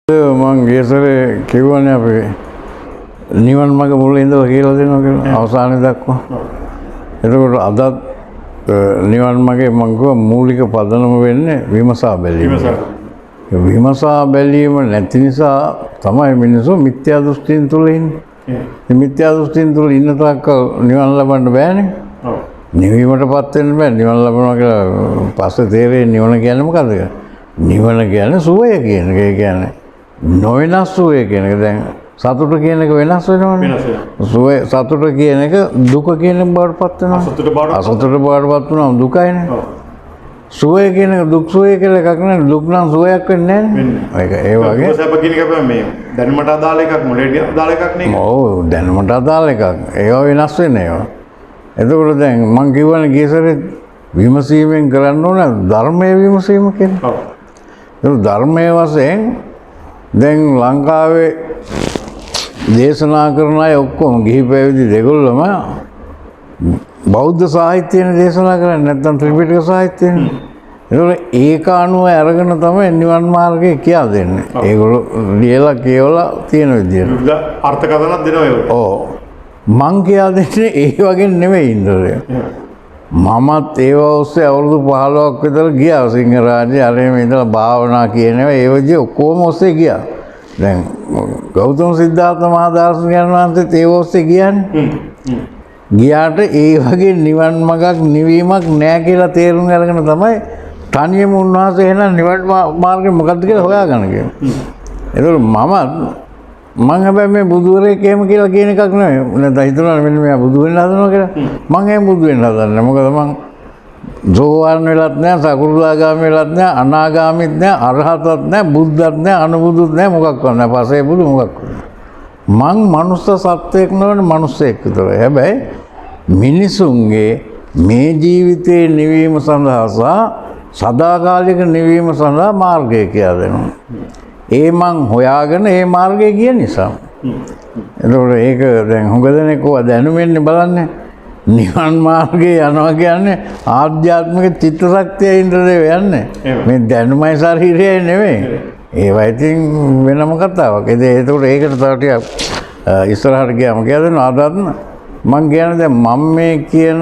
මං ගියසරේ කිව්වනේ අපි නිවන් මඟ මුලින් ඉඳලා කියලා දෙනවා කියලා අවසානයේ දක්වා. එතකොට අදත් නිවන් මඟේ මං කිව්වා මූලික පදනම වෙන්නේ විමසා බැලීම. විමසා බැලීම නැති නිසා තමයි මිනිස්සු මිත්‍යා දෘෂ්ටින් තුල ඉන්නේ. මිත්‍යා දෘෂ්ටින් තුල ඉන්න තාක් නිවන් ලබන්න බෑනේ. නිවීමටපත් වෙන්න බෑ. නිවන් ලබනවා කියලා පස්සේ තේරෙන්නේ නිවන කියන්නේ මොකද්ද කියලා. නිවන කියන්නේ සුවය කියන එක. ඒ කියන්නේ නොවෙනස් සුවය කියන එක. දැන් සතුට කියන එක වෙනස් වෙනවනේ. සුවය සතුට කියන එක දුක කියන බවටපත් වෙනවා. අසතුට බවටපත් වෙනවා දුකයිනේ. සුවය කියන එක දුක් සුවය කියලා එකක් නෑ. දුක් නම් සුවයක් වෙන්නේ නෑනේ. ඒක ඒ වගේ. සැප කියන එක මේ දැනුමට අදාළ එකක් මොලේට අදාළ එකක් නේ. ඔව් දැනුමට අදාළ එකක්. ඒවා වෙනස් වෙන්නේ ඒවා. එතකොට දැන් මං කියවනේ ගියසරේ විමසීමෙන් කරන්න ඕන ධර්මයේ විමසීම කියලා. ඔව්. ධර්මයේ වශයෙන් දැන් ලංකාවේ දේශනා කරන අය ඔක්කොම ගිහි පැවිදි දෙගොල්ලම බෞද්ධ සාහිත්‍යයෙන් දේශනා කරන්නේ නැත්නම් ත්‍රිපිටක සාහිත්‍යයෙන්. ඒකෝල ඒක අනුව අරගෙන තමයි නිවන් මාර්ගය කියලා දෙන්නේ. ඒගොල්ලෝ ලියලා කියවලා තියෙන විදියට. අර්ථකථනක් දෙනවා ඒක. ඔව්. මං කියලා දෙන්නේ ඒ වගේ නෙමෙයි ඉන්ද්‍රය. මමත් ඒව ඔස්සේ අවුරුදු 15ක් විතර ගියා සිංහරාජේ අරේ මේ ඉඳලා භාවනා කියනවා ඒ විදිහ ඔක්කොම ඔස්සේ ගියා. දැන් ගෞතම සිද්ධාර්ථ මහ දාර්ශනිකයන් වහන්සේත් ඒව ඔස්සේ ගියානේ. ගියාට ඒ වගේ නිවන් මඟක් නිවීමක් නෑ කියලා තේරුම් අරගෙන තමයි තනියම උන්වහන්සේ එහෙනම් නිවන් මාර්ගය මොකක්ද කියලා හොයාගන්න කියලා. ඒතකොට මම හැබැයි මේ බුදුරෙක් එහෙම කියලා කියන එකක් නෙවෙයි. නැත්නම් හිතනවා මෙන්න මෙයා බුදු වෙන්න හදනවා කියලා. මම එහෙම බුදු වෙන්න හදන්නේ. මොකද මං සෝවාන් වෙලත් නැහැ, සකෘදාගාමී වෙලත් නැහැ, අනාගාමීත් නැහැ, අරහතත් නැහැ, බුද්ධත් නැහැ, අනුබුදුත් නැහැ, මොකක්වත් නැහැ. පස්සේ බුදු මොකක්වත්. මං මනුස්ස සත්වයක් නෙවෙයි මනුස්සයෙක් විතරයි. හැබැයි මිනිසුන්ගේ මේ ජීවිතේ නිවීම සඳහා සහ සදාකාලික නිවීම සඳහා මාර්ගය කියලා දෙනවා. ඒ මං හොයාගෙන ඒ මාර්ගය ගිය නිසා. එතකොට ඒක දැන් හුඟ දෙනෙක් ඔය දැනුමෙන්නේ බලන්නේ නිවන් මාර්ගේ යනවා කියන්නේ ආධ්‍යාත්මික චිත්ත ශක්තිය ඉන්ද්‍රදේව යන්නේ. මේ දැනුමයි ශරීරයයි නෙවෙයි. ඒවා ඉතින් වෙනම කතාවක්. ඒකට ඒකට තව ටිකක් ඉස්සරහට ගියාම කියලා දෙනවා. අදත් මං කියන්නේ දැන් මම මේ කියන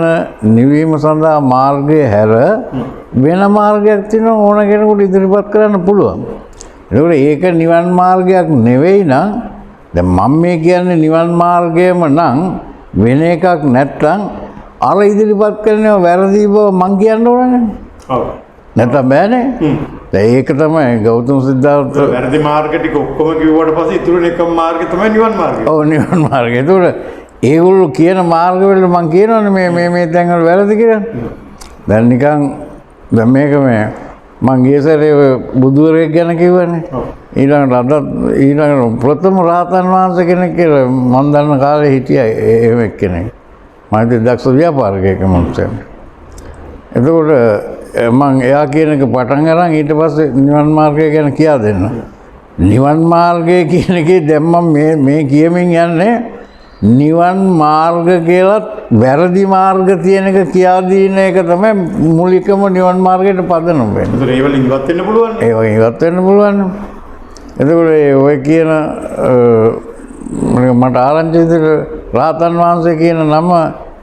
නිවීම සඳහා මාර්ගය හැර වෙන මාර්ගයක් තියෙනවා ඕන කෙනෙකුට ඉදිරිපත් කරන්න පුළුවන්. ඒක නිවන් මාර්ගයක් නෙවෙයි නම් දැන් මම මේ කියන්නේ නිවන් මාර්ගයම නම් වෙන එකක් නැත්තම් අර ඉදිරිපත් කරනවා වැරදි බව මං කියන්න ඕනනේ. ඔව්. නැත්තම් බෑනේ. ඒක තමයි ගෞතම සිද්ධාර්ථ වැරදි මාර්ග ටික ඔක්කොම කිව්වට පස්සේ ඉතුරු එකම මාර්ගය තමයි නිවන් මාර්ගය. ඔව් නිවන් මාර්ගය. ඒතකොට ඒගොල්ලෝ කියන මාර්ග වල මං කියනවනේ මේ තැන් වල වැරදි කියලා. දැන් නිකන් දැන් මේක මේ මං ගියසරේ බුදුරෙක් ගැන කිව්වනේ. ඊළඟට ඊළඟට ප්‍රථම රහතන් වහන්සේ කෙනෙක් කියලා මම දන්න කාලේ හිටියා එහෙම එක්කෙනෙක්. මම හිතුවේ දක්ෂ ව්‍යාපාරිකයෙක් මොකක්ද. එතකොට මං එයා කියන එක පටන් අරන් ඊට පස්සේ නිවන් මාර්ගය ගැන කියා දෙන්න. නිවන් මාර්ගය කියන එකේ දැන් මම මේ කියමින් යන්නේ නිවන් මාර්ග කියලා වැරදි මාර්ග තියෙන එක කියා දීන එක තමයි මූලිකම නිවන් මාර්ගයට පදනම වෙන්නේ. ඒතර ඒ වලින් ඉවත් වෙන්න පුළුවන්. ඒ වගේ ඉවත් වෙන්න පුළුවන්. එතකොට ඔය කියන මට ආරංචි විදිහට රහතන් වහන්සේ කියන නම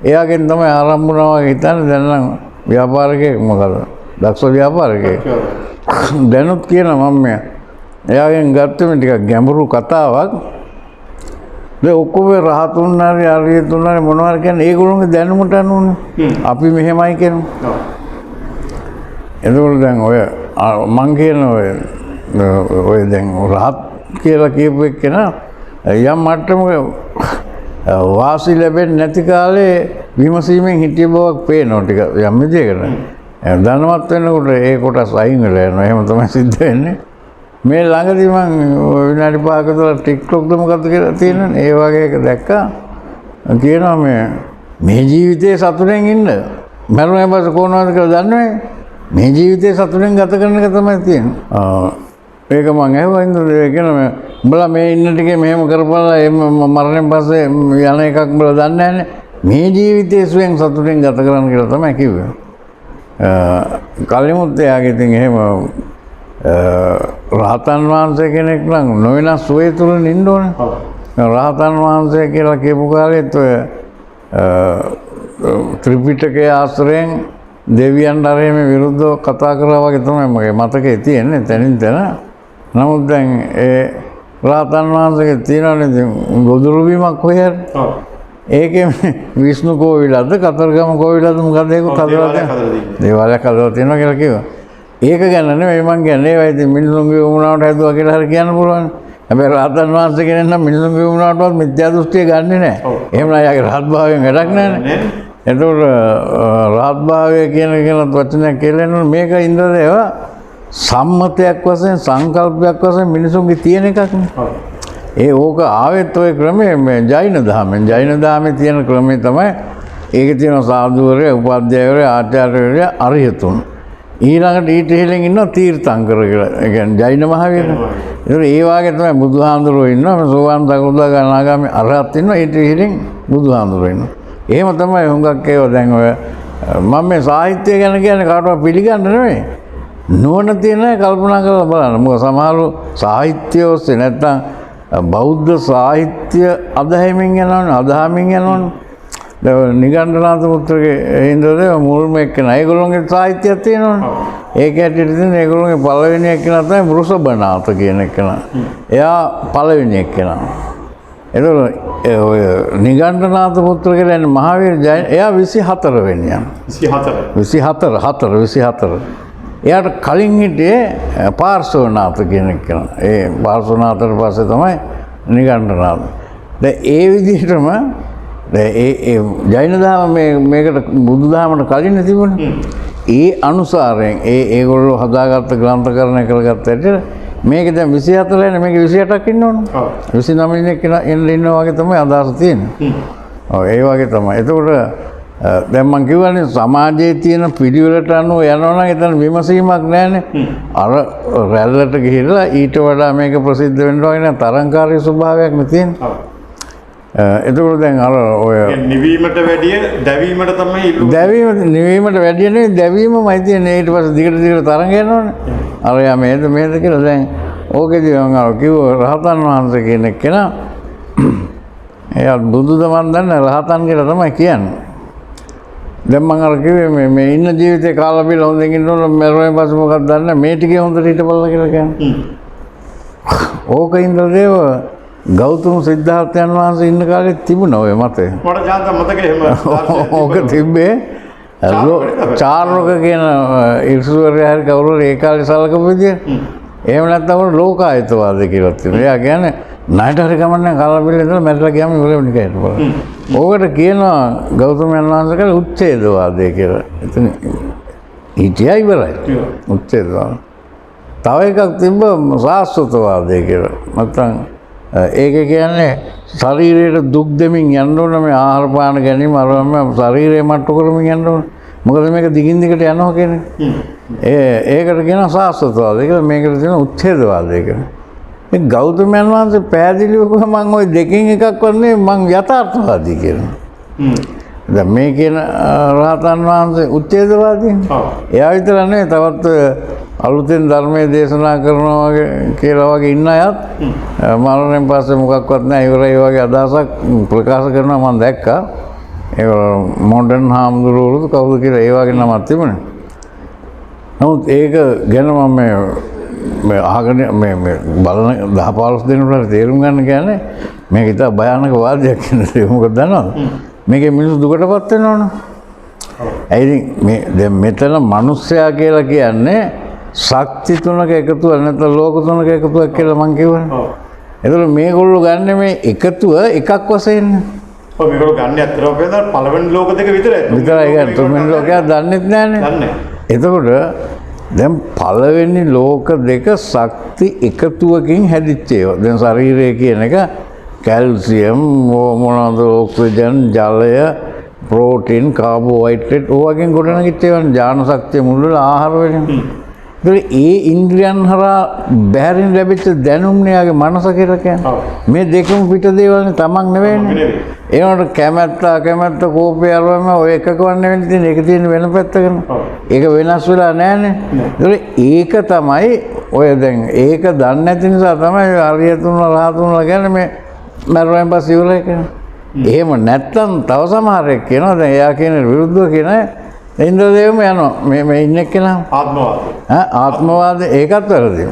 එයාගෙන් තමයි ආරම්භ වුණා වගේ හිතන්නේ. දැන් නම් ව්‍යාපාරිකයෙක් මොකද? දක්ෂ ව්‍යාපාරිකයෙක්. දැනුත් කියනවා මම එයාගෙන් ගත්තම ටිකක් ගැඹුරු කතාවක්. ඒ ඔක්කොම රහතුන් හරි අරියතුන් හරි මොනවා කියන්නේ ඒගොල්ලෝගේ දැනුමට අනුවනේ. අපි මෙහෙමයි කියනවා. එතකොට දැන් ඔය මං කියන ඔය දැන් රහත් කියලා කියපු එක්කෙනා යම් මට්ටමක වාසි ලැබෙන්නේ නැති කාලේ විමසීමෙන් හිටිය බවක් පේනවා ටික යම් විදිහකට. ධනවත් වෙනකොට ඒ කොටස් අයින් වෙලා යනවා. එහෙම තමයි සිද්ධ වෙන්නේ. මේ ළඟදී මම විනාඩි 5ක විතර TikTok මොකද්ද කියලා තියෙනනේ. ඒ වගේ එක දැක්කා. කියනවා මේ ජීවිතේ සතුටෙන් ඉන්න. මරුණා පස්සේ කොහොමද කියලා දන්නේ? මේ ජීවිතේ සතුටෙන් ගත කරන එක තමයි තියෙන්නේ. ඒක මම ඇහුවා ඉඳලා කියනවා උඹලා මේ ඉන්න ටිකේ මෙහෙම කරපළා මරණයෙන් පස්සේ යන එකක් උඹලා දන්නේ නැන්නේ. මේ ජීවිතේ සුවෙන් සතුටෙන් ගත කරන්න කියලා තමයි කිව්වේ. කලිමුත් එයාගේ ඉතින් එහෙම රහතන් වහන්සේ කෙනෙක් නම් නොවෙනස් වේ තුළ ඉන්න ඕනේ. රහතන් වහන්සේ කියලා කියපු කාලෙත් ඔය ත්‍රිපිටකයේ ආශ්‍රයෙන් දෙවියන් ධර්මයේ විරුද්ධව කතා කරා වගේ තමයි මගේ මතකයේ තියෙන්නේ තනින් තන. නමුත් දැන් ඒ රහතන් වහන්සේගේ තියෙනනේ ගොදුරු බීමක් කොහේ හරි. ඒකේ විෂ්ණු කෝවිලද කතරගම කෝවිලද මොකද ඒක හදලා තියෙනවා. දේවාලයක් හදලා තියෙනවා කියලා කිව්වා. ඒක ගැන නෙමෙයි මං කියන්නේ ඒවා ඉතින් මිනිසුන්ගේ වුණාට හැදුවා කියලා හරි කියන්න පුළුවන්. හැබැයි රහතන් වහන්සේ කෙනෙක් නම් මිනිසුන්ගේ වුණාටවත් මිත්‍යා දෘෂ්ටිය ගන්නෙ නැහැ. එහෙම නම් යාගේ රහත් භාවයෙන් වැඩක් නැහැ. එතකොට රහත් භාවය කියන වචනයක් කියලා මේක ඉන්ද්‍රදේව සම්මතයක් වශයෙන් සංකල්පයක් වශයෙන් මිනිසුන්ගේ තියෙන එකක් නේ. ඒ ඕක ආවෙත් ඔය ක්‍රමයේ මේ ජෛන දහමේ තියෙන ක්‍රමය තමයි ඒකේ තියෙන සාධුවරය, උපාධ්‍යායවරය, ආචාර්යවරය, අරිහතුන්. ඊළඟට ඊට ඉහළින් ඉන්නවා තීර්ථංකර කියලා. ඒ කියන්නේ ජෛන මහවීර. ඒතර ඒ වාගේ තමයි බුදුහාඳුරෝ ඉන්නවා. මේ සෝවාන් සකෘදාගාමී අනාගාමී අරහත් ඉන්නවා. ඊට ඉහළින් බුදුහාඳුරෝ ඉන්නවා. එහෙම තමයි හුඟක් ඒවා දැන් ඔය මම මේ සාහිත්‍ය ගැන කියන්නේ කාටවත් පිළිගන්න නෙමෙයි. නුවණ තියෙන අය කල්පනා කරලා බලන්න. මොකද සමහරව සාහිත්‍ය ඔස්සේ නැත්තම් බෞද්ධ සාහිත්‍ය අධහමින් යනවනේ. දැන් නිගණ්ඨනාථ පුත්‍රගේ ඉන්ද්‍රදේව මුල්ම එක්කන. ඒගොල්ලෝගේ සාහිත්‍යයක් තියෙනවනේ. ඒක ඇටියට තියෙන ඒගොල්ලෝගේ පළවෙනි එක්කන තමයි වෘෂභනාථ කියන එක්කන. එයා පළවෙනි එක්කන. ඔය නිගණ්ඨනාථ පුත්‍ර කියලා ඉන්නේ මහාවීර ජෛන. එයා 24 වෙනියා. 24. එයාට කලින් හිටියේ පාර්ශ්වනාථ කියන එක්කන. ඒ පාර්ශ්වනාථට පස්සේ තමයි නිගණ්ඨනාථ. දැන් ඒ විදිහටම ඒ ජෛන දහම මේකට බුදු දහමට කලින් තිබුණේ. ඒ අනුසාරයෙන් ඒගොල්ලෝ හදාගත්ත ග්‍රන්ථකරණය කරගත්ත ඇට මේක දැන් 24 නේ මේක 28ක් ඉන්න ඕන. 29 කෙනෙක් ඉන්නවා වගේ තමයි අදහස තියෙන්නේ. ඔව් ඒ වගේ තමයි. එතකොට දැන් මම කියවනේ සමාජයේ තියෙන පිළිවෙලට අනුව යනවා නම් එතන විමසීමක් නැහැනේ. අර රැල්ලට ගිහිල්ලා ඊට වඩා මේක ප්‍රසිද්ධ වෙන්න වගේ නෑ තරංකාරී ස්වභාවයක් නේ තියෙන්නේ. එතකොට දැන් අර ඔය නිවීමට වැඩිය දැවීමට තමයි නිවීමට වැඩිය නෙවෙයි දැවීමමයි තියෙන්නේ. ඊට පස්සේ දිගට තරංග යනවනේ. අර යා මේද කියලා දැන් ඕකේදී මම අර කිව්ව රහතන් වහන්සේ කියන කෙනා එයා බුදුදමන් දන්නේ රහතන් කියලා තමයි කියන්නේ. දැන් මම අර කිව්වේ මේ ඉන්න ජීවිතේ කාලා බිල හොඳින් ඉන්න ඕන මරුවෙන් පස්සේ මොකක්ද දන්නේ මේ ටිකේ හොඳට හිටපල්ලා කියලා කියන්නේ. ඕක ඉන්ද්‍රදේව ගෞතම සිද්ධාර්ථයන් වහන්සේ ඉන්න කාලේ තිබුණා ඔය මතය. මට ජාත මතකයි එහෙම. ඕක තිබ්බේ චාර්ලෝක කියන ඉර්සුවරයා හරි කවුරු ඒ කාලේ සලකපු විදිය. එහෙම නැත්නම් උන ලෝකායතවාදී කියලා තියෙනවා. එයා කියන්නේ ණයට හරි ගමන්නේ කාලබිල්ල ඉඳලා මැරලා ගියාම ඉවරෙන්නේ නිකන් බලන්න. ඕකට කියනවා ගෞතමයන් වහන්සේ කියලා උච්ඡේදවාදය කියලා. එතන හිටියා ඉවරයි. උච්ඡේදවාද. තව එකක් තිබ්බ සාස්වතවාදය කියලා. නැත්නම් ඒක කියන්නේ ශරීරයට දුක් දෙමින් යන්න ඕන මේ ආහාර පාන ගැනීම අරම ශරීරය මට්ටු කරමින් යන්න ඕන. මොකද මේක දිගින් දිගට යනවා කියන්නේ. ඒකට කියනවා සාස්වතවාදය කියලා. මේකට කියනවා උච්ඡේදවාදය කියලා. මේ ගෞතමයන් වහන්සේ පැහැදිලිව කිව්වා මම ওই දෙකෙන් එකක් වන්නේ මම යථාර්ථවාදී කියලා. දැන් මේ කියන රහතන් වහන්සේ උච්ඡේදවාදී. එයා විතර නෙවෙයි තවත් අලුතෙන් ධර්මයේ දේශනා කරනවා වගේ කියලා වගේ ඉන්න අයත් මරණයෙන් පස්සේ මොකක්වත් නැහැ ඉවරයි වගේ අදහසක් ප්‍රකාශ කරනවා මම දැක්කා. ඒ මොඩර්න් හාමුදුරුවෝ කවුද කියලා ඒ වගේ නමක් තිබුණේ. නමුත් ඒක ගැන මම මේ අහගෙන මේ බලන 10-15 දිනවල තේරුම් ගන්න කියන්නේ මේක ඉතා භයානක වාදයක් කියන්නේ මොකද දන්නවද? මේකේ මිනිස්සු දුකටපත් වෙනවනේ. ඇයි මේ දැන් මෙතන මිනිස්සයා කියලා කියන්නේ ශක්ති තුනක එකතුව නැත්නම් ලෝක තුනක එකතුවක් කියලා මම කියවනේ. ඒතකොට මේගොල්ලෝ ගන්න මේ එකතුව එකක් වශයෙන්. ඔව් මේගොල්ලෝ ගන්න ඇත්තටම කියනවා පළවෙනි ලෝක දෙක විතරයි. ඒක තුන්වෙනි ලෝකයක් දන්නෙත් නෑනේ. දන්නේ. එතකොට දැන් පළවෙනි ලෝක දෙක ශක්ති එකතුවකින් හැදිච්ච ඒවා. දැන් ශරීරය කියන එක කැල්සියම් මොනවාද ඔක්සිජන් ජලය ප්‍රෝටීන් කාබෝහයිඩ්‍රේට් ඕවගෙන් ගොඩනගිච්ච ඒවා ඥාන ශක්තිය මුල් ආහාර වලින්. ඒ ඉන්ද්‍රියන් හරහා බැහැරින් ලැබිච්ච දැනුම්නේ යාගේ මනස කියලා කියන්නේ. මේ දෙකම පිට දේවල්නේ තමන් නෙවෙයිනේ. ඒනට කැමැත්ත කෝපය අරවම ඔය එකකවත් නෙවෙයි තියෙන්නේ. ඒක තියෙන වෙන පැත්තකනේ. ඒක වෙනස් වෙලා නැහැනේ. ඒක තමයි ඔය දැන් ඒක දන්නේ නැති නිසා තමයි අරියතුන්ලා රහතුන්ලා කියන්නේ මේ මරුවෙන් පස්සේ ඉවරයි කියන්නේ. එහෙම නැත්තම් තව සමහරෙක් කියනවා දැන් එයා කියන විරුද්ධව කියන ඉන්ද්‍රදේවම යනවා මේ ඉන්නේ කෙනා ආත්මවාද ඒකත් වැරදියි.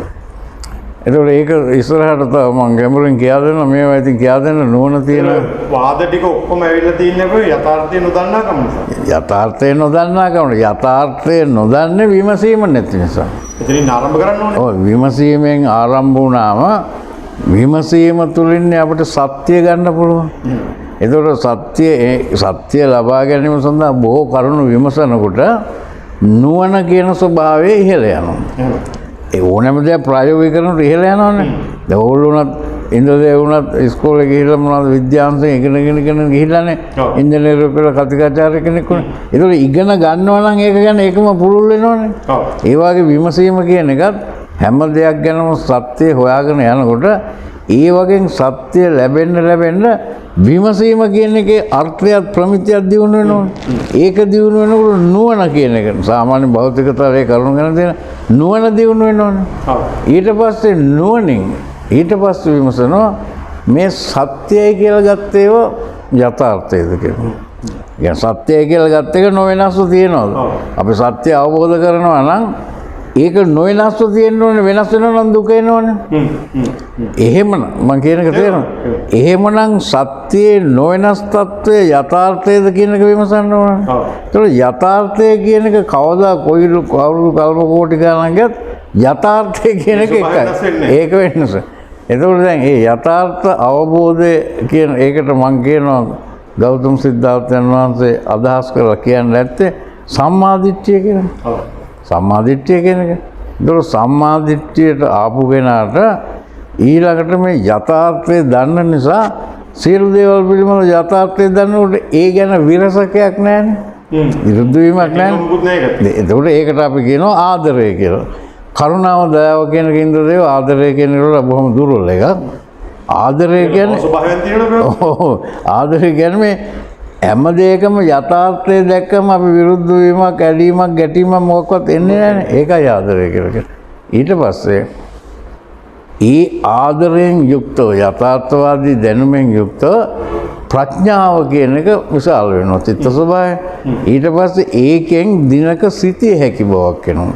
එතකොට ඒක ඉස්සරහට තව මම ගැඹුරින් කියා දෙනවා මේවා ඉතින් කියා දෙන්න නුවණ තියෙන වාද ටික ඔක්කොම ඇවිල්ලා තින්නේ අපේ යථාර්ථය නොදන්නා කම නිසා. යථාර්ථය නොදන්නා කම යථාර්ථය නොදන්නේ විමසීම නැති නිසා. එතනින් ආරම්භ කරන්න ඕනේ. ඔව් විමසීමෙන් ආරම්භ වුණාම විමසීම තුලින් අපිට සත්‍ය ගන්න පුළුවන්. එතකොට සත්‍ය ලබා ගැනීම සඳහා බොහෝ කරුණු විමසනකොට නුවණ කියන ස්වභාවය ඉහළ යනවා. ඒ ඕනෑම දෙයක් ප්‍රායෝගික කරනකොට ඉහළ යනවනේ. දැන් ඕගොල්ලෝ උනත් ඉන්ද්‍රදේව උනත් ඉස්කෝලේ ගිහිල්ලා මොනවද විද්‍යාංශයෙන් ඉගෙන ගිහිල්ලානේ ඉංජිනේරු කියලා කතිකාචාර්ය කෙනෙක් වුණා. ඒතකොට ඉගෙන ගන්නවා නම් ඒක ගැන ඒකම පුළුල් වෙනවනේ. ඒ වගේ විමසීම කියන එකත් හැම දෙයක් ගැනම සත්‍ය හොයාගෙන යනකොට ඒ වගේ සත්‍ය ලැබෙන්න විමසීම කියන එකේ අර්ථයත් ප්‍රමිතියක් දියුණු වෙනවා. ඒක දියුණු වෙනකොට නුවණ කියන එක සාමාන්‍ය භෞතිකතාවයේ කරුණු ගැන තියෙන නුවණ දියුණු වෙනවනේ. ඊට පස්සේ නුවණින් ඊට පස්සේ විමසනවා මේ සත්‍යයි කියලා ගත්ත ඒවා යථාර්ථයද කියලා. يعني සත්‍යයි කියලා ගත්ත එක නොවෙනස්ව තියෙනවද? අපි සත්‍ය අවබෝධ කරනවා නම් ඒක නොවෙනස්ව තියෙන්න ඕනේ වෙනස් වෙනවා නම් දුක එනවනේ. එහෙමනම් මම කියන එක තේරෙනවද? එහෙමනම් සත්‍යයේ නොවෙනස් తත්වය යථාර්ථයද කියන එක විමසන්න ඕනේ. ඒතකොට යථාර්ථය කියන එක කවදා කවුරු කල්ප කෝටි ගණන් ගියත් යථාර්ථය කියන එක එකයි. ඒක වෙනස. එතකොට දැන් මේ යථාර්ථ අවබෝධය කියන ඒකට මම කියනවා ගෞතම සිද්ධාර්ථයන් වහන්සේ අදහස් කරලා කියන්නේ නැත්තේ සම්මාදිට්ඨිය කියලා. සම්මාදිට්ඨිය කියන එක. ඒතකොට සම්මාදිට්ඨියට ආපු කෙනාට ඊළඟට මේ යථාර්ථය දන්න නිසා සියලු දේවල් පිළිබඳව යථාර්ථය දන්නකොට ඒ ගැන විරසකයක් නැහැනේ. විරුද්ධ වීමක් නැහැ. එතකොට ඒකට අපි කියනවා ආදරය කියලා. කරුණාව දයාව කියන ඉන්ද්‍රදේව ආදරය කියන එක බොහොම දුර්වල එකක්. ආදරය කියන්නේ ස්වභාවයෙන් තියෙනවා. ආදරය කියන්නේ මේ හැම දෙයකම යථාර්ථය දැක්කම අපි විරුද්ධ වීමක්, ඇලීමක්, ගැටීමක් මොකක්වත් එන්නේ නැහැනේ. ඒකයි ආදරය කියලා කියන්නේ. ඊට පස්සේ ඒ ආදරයෙන් යුක්තව යථාර්ථවාදී දැනුමෙන් යුක්තව ප්‍රඥාව කියන එක විශාල වෙනවා. චිත්ත ස්වභාවය. ඊට පස්සේ ඒකෙන් දිනක සිටිය හැකි බවක් එනවා.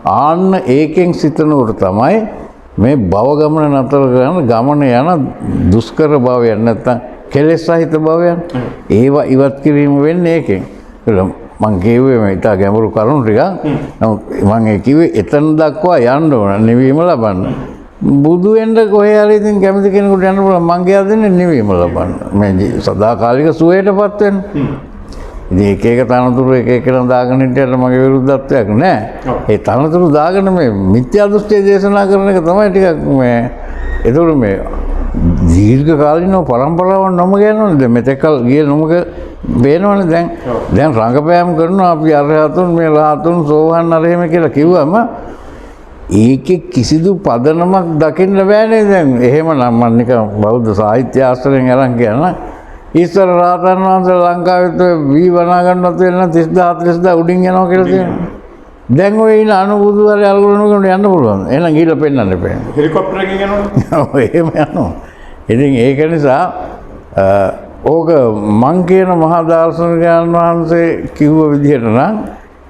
ආන්න ඒකෙන් සිතනකොට තමයි මේ භව ගමන නතර කරන ගමන යන දුෂ්කර භවයන් නැත්තම් කෙලෙස් සහිත භවයන් ඒවා ඉවත් කිරීම වෙන්නේ ඒකෙන්. මං කියුවේ මේ ඉතා ගැඹුරු කරුණු ටිකක්. නමුත් මං ඒ කිව්වේ එතන දක්වා යන්න ඕන නිවීම ලබන්න. බුදු වෙන්න කොහේ හරි ඉතින් කැමති කෙනෙකුට යන්න පුළුවන්. මං කියා දෙන්නේ නිවීම ලබන්න. මේ සදාකාලික සුවයටපත් වෙන්න. ඉතින් එක එක තනතුරු එක එකන දාගෙන හිටියට මගේ විරුද්ධත්වයක් නැහැ. ඒ තනතුරු දාගෙන මේ මිත්‍යා දෘෂ්ටිය දේශනා කරන එක තමයි ටිකක් මේ ඒතකොට මේ දීර්ඝ කාලිනව පරම්පරාවක් නොම ගන්නවනේ. දැන් මෙතෙක්කල් ගියේ නොමක බේනවනේ දැන් රංගපෑම් කරනවා අපි අරහතුන් මේ රහතුන් සෝවන් අර එහෙම කියලා කිව්වම ඒකේ කිසිදු පදනමක් දකින්න බෑනේ දැන්. එහෙමනම් මම නිකන් බෞද්ධ සාහිත්‍ය ආශ්‍රයෙන් අරන් කියන ඊශ්වර රහතන් වහන්සේ ලංකාවෙත් වී වනා ගන්නවත් වෙන 30000 40000 උඩින් යනවා කියලා තියෙනවා. දැන් ඔය ඉන්න අනුබුදුවරි අල්ගොනගෙන යන්න පුළුවන්. එහෙනම් ගිහලා පෙන්නන්න එපා. හෙලිකොප්ටර් එකකින් යනවා. ඔව් එහෙම යනවා. ඉතින් ඒක නිසා ඕක මං කියන මහා දාර්ශනිකයන් වහන්සේ කිව්ව විදිහට නම්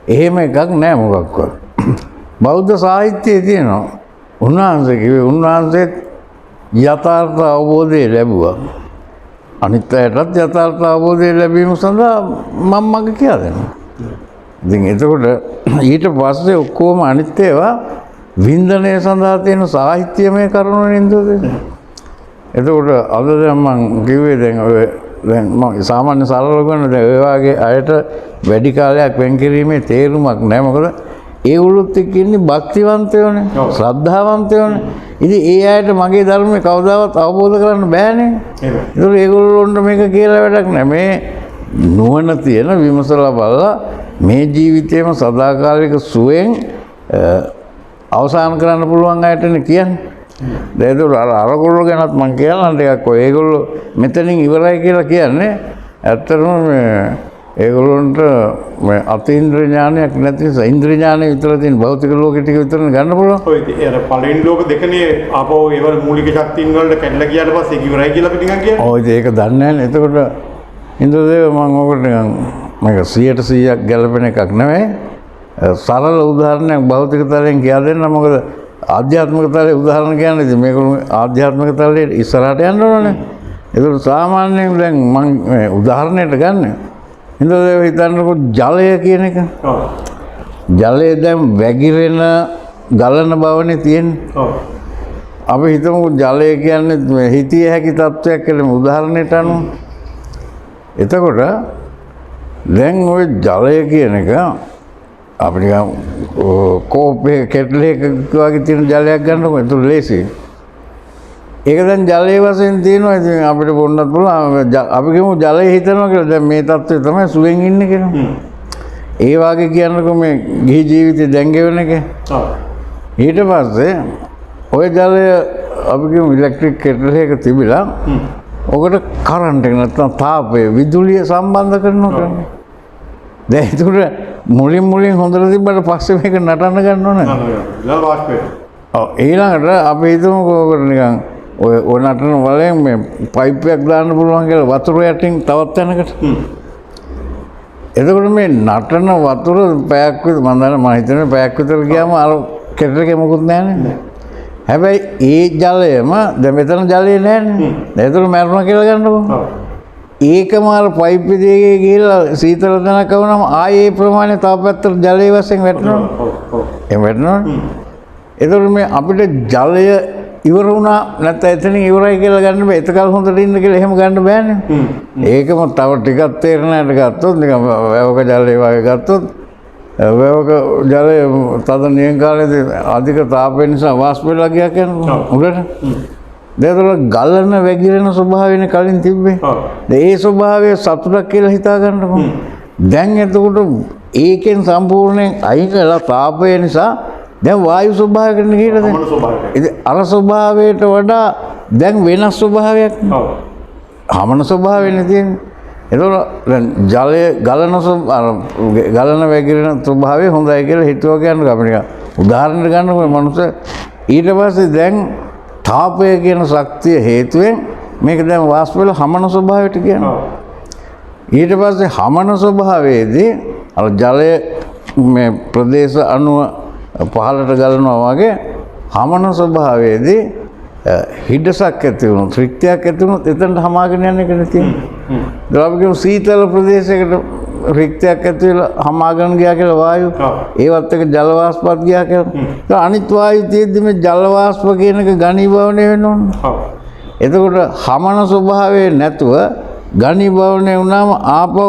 එහෙම එකක් නෑ මොකක්වත්. බෞද්ධ සාහිත්‍යයේ තියෙනවා. උන්වහන්සේ කිව්වේ උන්වහන්සේත් යථාර්ථ අවබෝධය ලැබුවා. අනිත් අයටත් යථාර්ථ අවබෝධය ලැබීම සඳහා මම මඟ කියලා දෙනවා. ඉතින් එතකොට ඊට පස්සේ ඔක්කොම අනිත් ඒවා වින්දනය සඳහා තියෙන සාහිත්‍යමය කරුණු නේද? එතකොට අද දැන් මම කිව්වේ දැන් මම සාමාන්‍ය සරල කරන දැන් ඔය වගේ අයට වැඩි කාලයක් වෙන් කිරීමේ තේරුමක් නැහැ. මොකද ඒගොල්ලොත් එක්ක ඉන්නේ භක්තිවන්තයෝනේ, ශ්‍රද්ධාවන්තයෝනේ. ඉතින් ඒ අයට මගේ ධර්මය කවදාවත් අවබෝධ කරන්න බෑනේ. ඒතකොට ඒගොල්ලොන්ට මේක කියලා වැඩක් නැහැ. මේ නුවණ තියෙන විමසලා බලලා මේ ජීවිතේම සදාකාලික සුවෙන් අවසන් කරන්න පුළුවන් අයටනේ කියන්නේ. දැන් අරගොල්ලෝ ගැනත් මම කියනවා ටිකක් ඔය ඒගොල්ලෝ මෙතනින් ඉවරයි කියලා කියන්නේ ඇත්තටම මේ ඒගොල්ලොන්ට මේ අතීන්ද්‍ර ඥානයක් නැති නිසා ඉන්ද්‍රිය ඥානය විතර තියෙන භෞතික ලෝකෙ ටික විතරනේ ගන්න පුළුවන්. ඔය අර පළවෙනි ලෝක දෙකනේ ආපහු ඒවල මූලික ශක්තියින් වලට කැඩලා ගියාට පස්සේ ඒක ඉවරයි කියලා අපි නිකන් කියන්නේ. ඔය ඒක දන්නේ නැහැ නේ. එතකොට ඉන්ද්‍රදේව මම ඔකට නිකන් මේක 100%ක් ගැලපෙන එකක් නෙමෙයි. සරල උදාහරණයක් භෞතික තලයෙන් කියලා දෙන්න. මොකද ආධ්‍යාත්මික තලයේ උදාහරණ කියන්නේ ඉතින් මේගොල්ලෝ ආධ්‍යාත්මික තලයේ ඉස්සරහට යන්න ඕනනේ. ඒක සාමාන්‍යයෙන් දැන් මම උදාහරණයක් ගන්න. ඉන්ද්‍රදේව හිතන්නකො ජලය කියන එක. ඔව්. ජලය දැන් වැగిරෙන ගලන බවනේ තියෙන්නේ. ඔව්. අපි හිතමු ජලය කියන්නේ හිතිය හැකි තත්වයක් කියලා උදාහරණයක් අනුව. එතකොට දැන් ওই ජලය කියන එක අපිට කෝපේ කෙට්ලයක වගේ තියෙන ජලයක් ගන්නකො ඒක ලේසි. ඒක දැන් ජලයේ වශයෙන් තියෙනවා. ඉතින් අපිට බොන්නත් පුළුවන්. අපි කියමු ජලය හිතනවා කියලා. දැන් මේ තත්ත්වය තමයි සුවෙන් ඉන්නේ කියලා. ඒ වාගේ කියන්නකො මේ ගිහි ජීවිතේ දැන් ගෙවන එක. ඔව්. ඊට පස්සේ ওই ජලය අපි කියමු ඉලෙක්ට්‍රික් කෙට්ලයක තිබිලා ඔකට කරන්ට් එක නැත්නම් තාපය විදුලිය සම්බන්ධ කරනවා. දැන් ඒක මුලින් හොඳට තිබ්බට පස්සේ මේක නටන්න ගන්න ඕනේ. ඊළඟ වාෂ්පය. ඔව් ඊළඟට අපි හිතමුකෝ ඔකට නිකන් ඔය නටන වලෙන් මේ පයිප් එකක් දාන්න පුළුවන් කියලා වතුර යටින් තවත් තැනකට. එතකොට මේ නටන වතුර පැයක් විතර මම දන්නේ මම හිතන්නේ පැයක් විතර ගියාම අර කෙටල් එකේ මොකුත් නැහැනේ. හැබැයි ඒ ජලයම දැන් මෙතන ජලය නැහැනේ. ඒතර මැරුණා කියලා ගන්නකො. ඒකම අර පයිප් එකේ ගිහලා සීතල තැනක වුණාම ආයේ ඒ ප්‍රමාණය තව පැත්තට ජලයේ වශයෙන් වැටෙනවා. ඒ වැටෙනවා. ඒතකොට මේ අපිට ජලය ඉවර වුණා නැත්නම් එතනින් ඉවරයි කියලා ගන්න බෑ. එතකල් හොඳට ඉන්න කියලා එහෙම ගන්න බෑනේ. ඒකම තව ටිකක් තේරෙනාට ගත්තොත් නිකන් වැවක ජලය වගේ ගත්තොත් වැවක ජලය තද නියං කාලේදී අධික තාපය නිසා වාෂ්ප වෙලා ගියා කියන්නේ උඩට. දැන් ගලන වැగిරෙන ස්වභාවයනේ කලින් තිබ්බේ. දැන් ඒ ස්වභාවය සතුටක් කියලා හිතා ගන්නකො. දැන් එතකොට ඒකෙන් සම්පූර්ණයෙන් අයින් කළා තාපය නිසා දැන් වායු ස්වභාවයකට ගිහලා දැන් ඉතින් අර ස්වභාවයට වඩා දැන් වෙනස් ස්වභාවයක්. ඔව්. හමන ස්වභාවයනේ තියෙන්නේ. එතකොට දැන් ජලය ගලන වැగిරෙන ස්වභාවය හොඳයි කියලා හිතුවා කියන්නේ අපි නිකන් උදාහරණයක් ගන්නකො මනුස්ස ඊට පස්සේ දැන් තාපය කියන ශක්තිය හේතුවෙන් මේක දැන් වාෂ්ප වෙලා හමන ස්වභාවයට කියනවා. ඊට පස්සේ හමන ස්වභාවයේදී අර ජලය මේ ප්‍රදේශ අණුව පහළට ගලනවා වගේ හමන ස්වභාවයේදී හිඩසක් ඇති වුණොත් රික්තයක් ඇති වුණොත් එතනට හමාගෙන යන එක නෙතියි. දැන් අපි කියමු සීතල ප්‍රදේශයකට රික්තයක් ඇති වෙලා හමාගෙන ගියා කියලා වායු. ඒවත් එක ජල වාෂ්පත් ගියා කියලා. දැන් අනිත් වායු තියෙද්දි මේ ජල වාෂ්ප කියන එක ඝනීභවණය වෙන්න ඕනේ. එතකොට හමන ස්වභාවය නැතුව ඝනීභවණය වුණාම ආපහු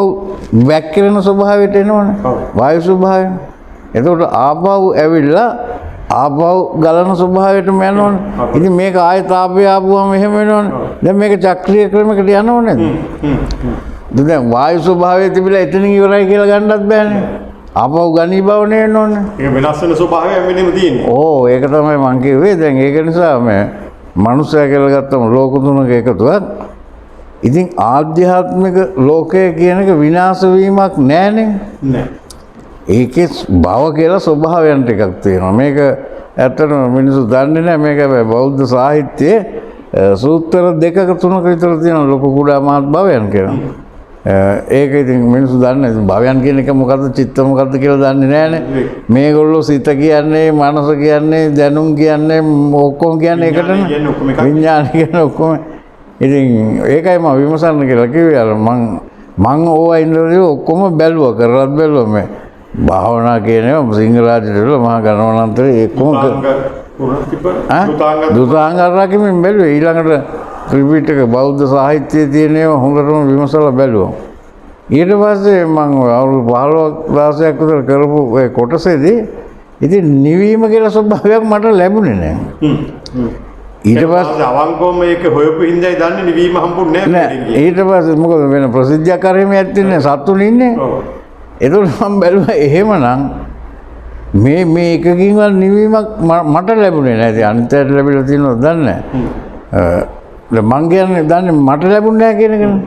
වැක්කිරෙන ස්වභාවයට එනවනේ. වායු ස්වභාවය. එතකොට ආපහු ඇවිල්ලා ආපහු ගලන ස්වභාවයටම යනවනේ. ඉතින් මේක ආය තාපය ආපුවම එහෙම වෙනවනේ. දැන් මේක චක්‍රීය ක්‍රමයකට යනව නේද? දැන් වායු ස්වභාවය තිබිලා එතනින් ඉවරයි කියලා ගන්නත් බෑනේ. ආපහු ඝනීභවණය වෙනවනේ. ඒක වෙනස් වෙන ස්වභාවය වෙනෙම තියෙන්නේ. ඕ ඒක තමයි මං කිව්වේ. දැන් ඒක නිසා මේ මනුස්සය කියලා ගත්තම ලෝක තුනක එකතුවක්. ඉතින් ආධ්‍යාත්මික ලෝකය කියන එක විනාශ වීමක් නෑනේ. නෑ. ඒකේ භව කියලා ස්වභාවයන් ටිකක් තියෙනවා. මේක ඇත්තටම මිනිස්සු දන්නේ නැහැ. මේක හැබැයි බෞද්ධ සාහිත්‍යයේ සූත්‍ර දෙකක තුනක විතර තියෙනවා ලොකු කුඩා මහත් භවයන් කියලා. ඒක ඉතින් මිනිස්සු දන්නේ නැහැ. භවයන් කියන එක මොකද්ද චිත්ත මොකද්ද කියලා දන්නේ නැහැනේ. මේගොල්ලෝ සිත කියන්නේ මනස කියන්නේ දැනුම් කියන්නේ ඔක්කොම කියන්නේ එකටනේ. විඥාන කියන්නේ ඔක්කොම. ඉතින් ඒකයි මම විමසන්න කියලා කිව්වේ. අර මං ඕවා ඉඳලා ඔක්කොම බැලුවා කරලත් බැලුවා මේ භාවනා කියනවා සිංහරාජයට මහා ගණවන්තරේ ඒකම දුතාංග රකිමින් බැලුවේ. ඊළඟට ත්‍රිපිටක බෞද්ධ සාහිත්‍යයේ තියෙන ඒවා හොඳටම විමසලා බැලුවා. ඊට පස්සේ මම අවුරුදු 15ක් 16ක් විතර කරපු ඒ කොටසේදී ඉතින් නිවීම කියලා ස්වභාවයක් මට ලැබුණේ නැහැ. ඊට පස්සේ අවංකවම මේක හොයපු හින්දායි දන්නේ නිවීම හම්බුන්නේ නැහැ. ඊට පස්සේ මොකද වෙන ප්‍රසිද්ධියක් කරෙම ඇත්තේ සතුන් ඉන්නේ. එතකොට මම බැලුවා එහෙමනම් මේ එකකින්වත් නිවීමක් මට ලැබුණේ නැහැ. අනිත් අයට ලැබිලා තියෙනවද දන්නේ නැහැ. මං කියන්නේ දන්නේ මට ලැබුණේ නැහැ කියන එකනේ.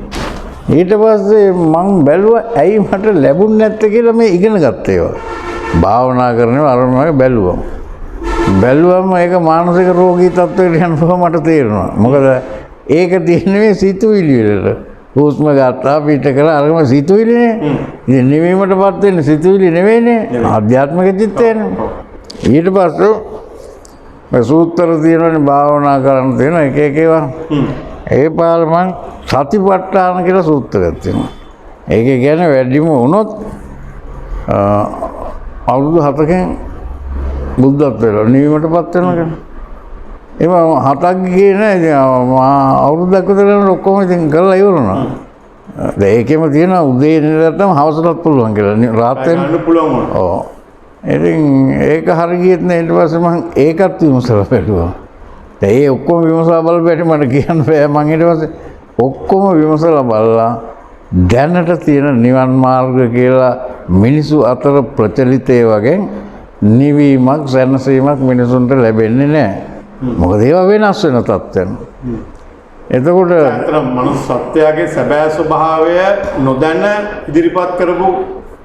ඊට පස්සේ මං බැලුවා ඇයි මට ලැබුණ නැත්තේ කියලා මේ ඉගෙන ගත්තා ඒවා. භාවනා කරනවා අරමුණක බැලුවා. බැලුවම ඒක මානසික රෝගී තත්ත්වයකට යන බව මට තේරුණා. මොකද ඒක තියෙන්නේ සිතුවිලි වල. හුස්ම ගත්තා පිට කළා අරම සිතුවිලිනේ. ඉතින් නිවීමටපත් වෙන්නේ සිතුවිලි නෙවෙයිනේ. ආධ්‍යාත්මික චිත්තයනේ. ඊට පස්සේ මේ සූත්‍ර තියෙනවානේ භාවනා කරන්න තියෙන එක එක ඒවා. ඒ පාර මං සතිපට්ඨාන කියලා සූත්‍රයක් තියෙනවා. ඒක කියන්නේ වැඩිම වුණොත් අවුරුදු 7කින් බුද්ධත්වයට නිවීමටපත් වෙනවා කියන්නේ. ඒවා 7ක් ගියේ නෑ. ඉතින් අවුරුද්දක් විතර යනකොට ඔක්කොම ඉතින් කරලා ඉවරනවා. දැන් ඒකෙම තියෙනවා උදේ ඉඳලා හවසටත් පුළුවන් කියලා. රාත් වෙන්න පුළුවන් වුණා. ඔව්. ඉතින් ඒක හරි ගියෙත් නෑ. ඊට පස්සේ මම ඒකත් විමසලා බැලුවා. දැන් ඒ ඔක්කොම විමසලා බලපෑට මට කියන්න බෑ. මම ඊට පස්සේ ඔක්කොම විමසලා බලලා දැනට තියෙන නිවන් මාර්ග කියලා මිනිසු අතර ප්‍රචලිතේ වගේ නිවීමක් සැනසීමක් මිනිසුන්ට ලැබෙන්නේ නැහැ. මොකද ඒවා වෙනස් වෙන තත්ත්වයන්. එතකොට අතන මනුස්සත්වයාගේ සැබෑ ස්වභාවය නොදැන ඉදිරිපත් කරපු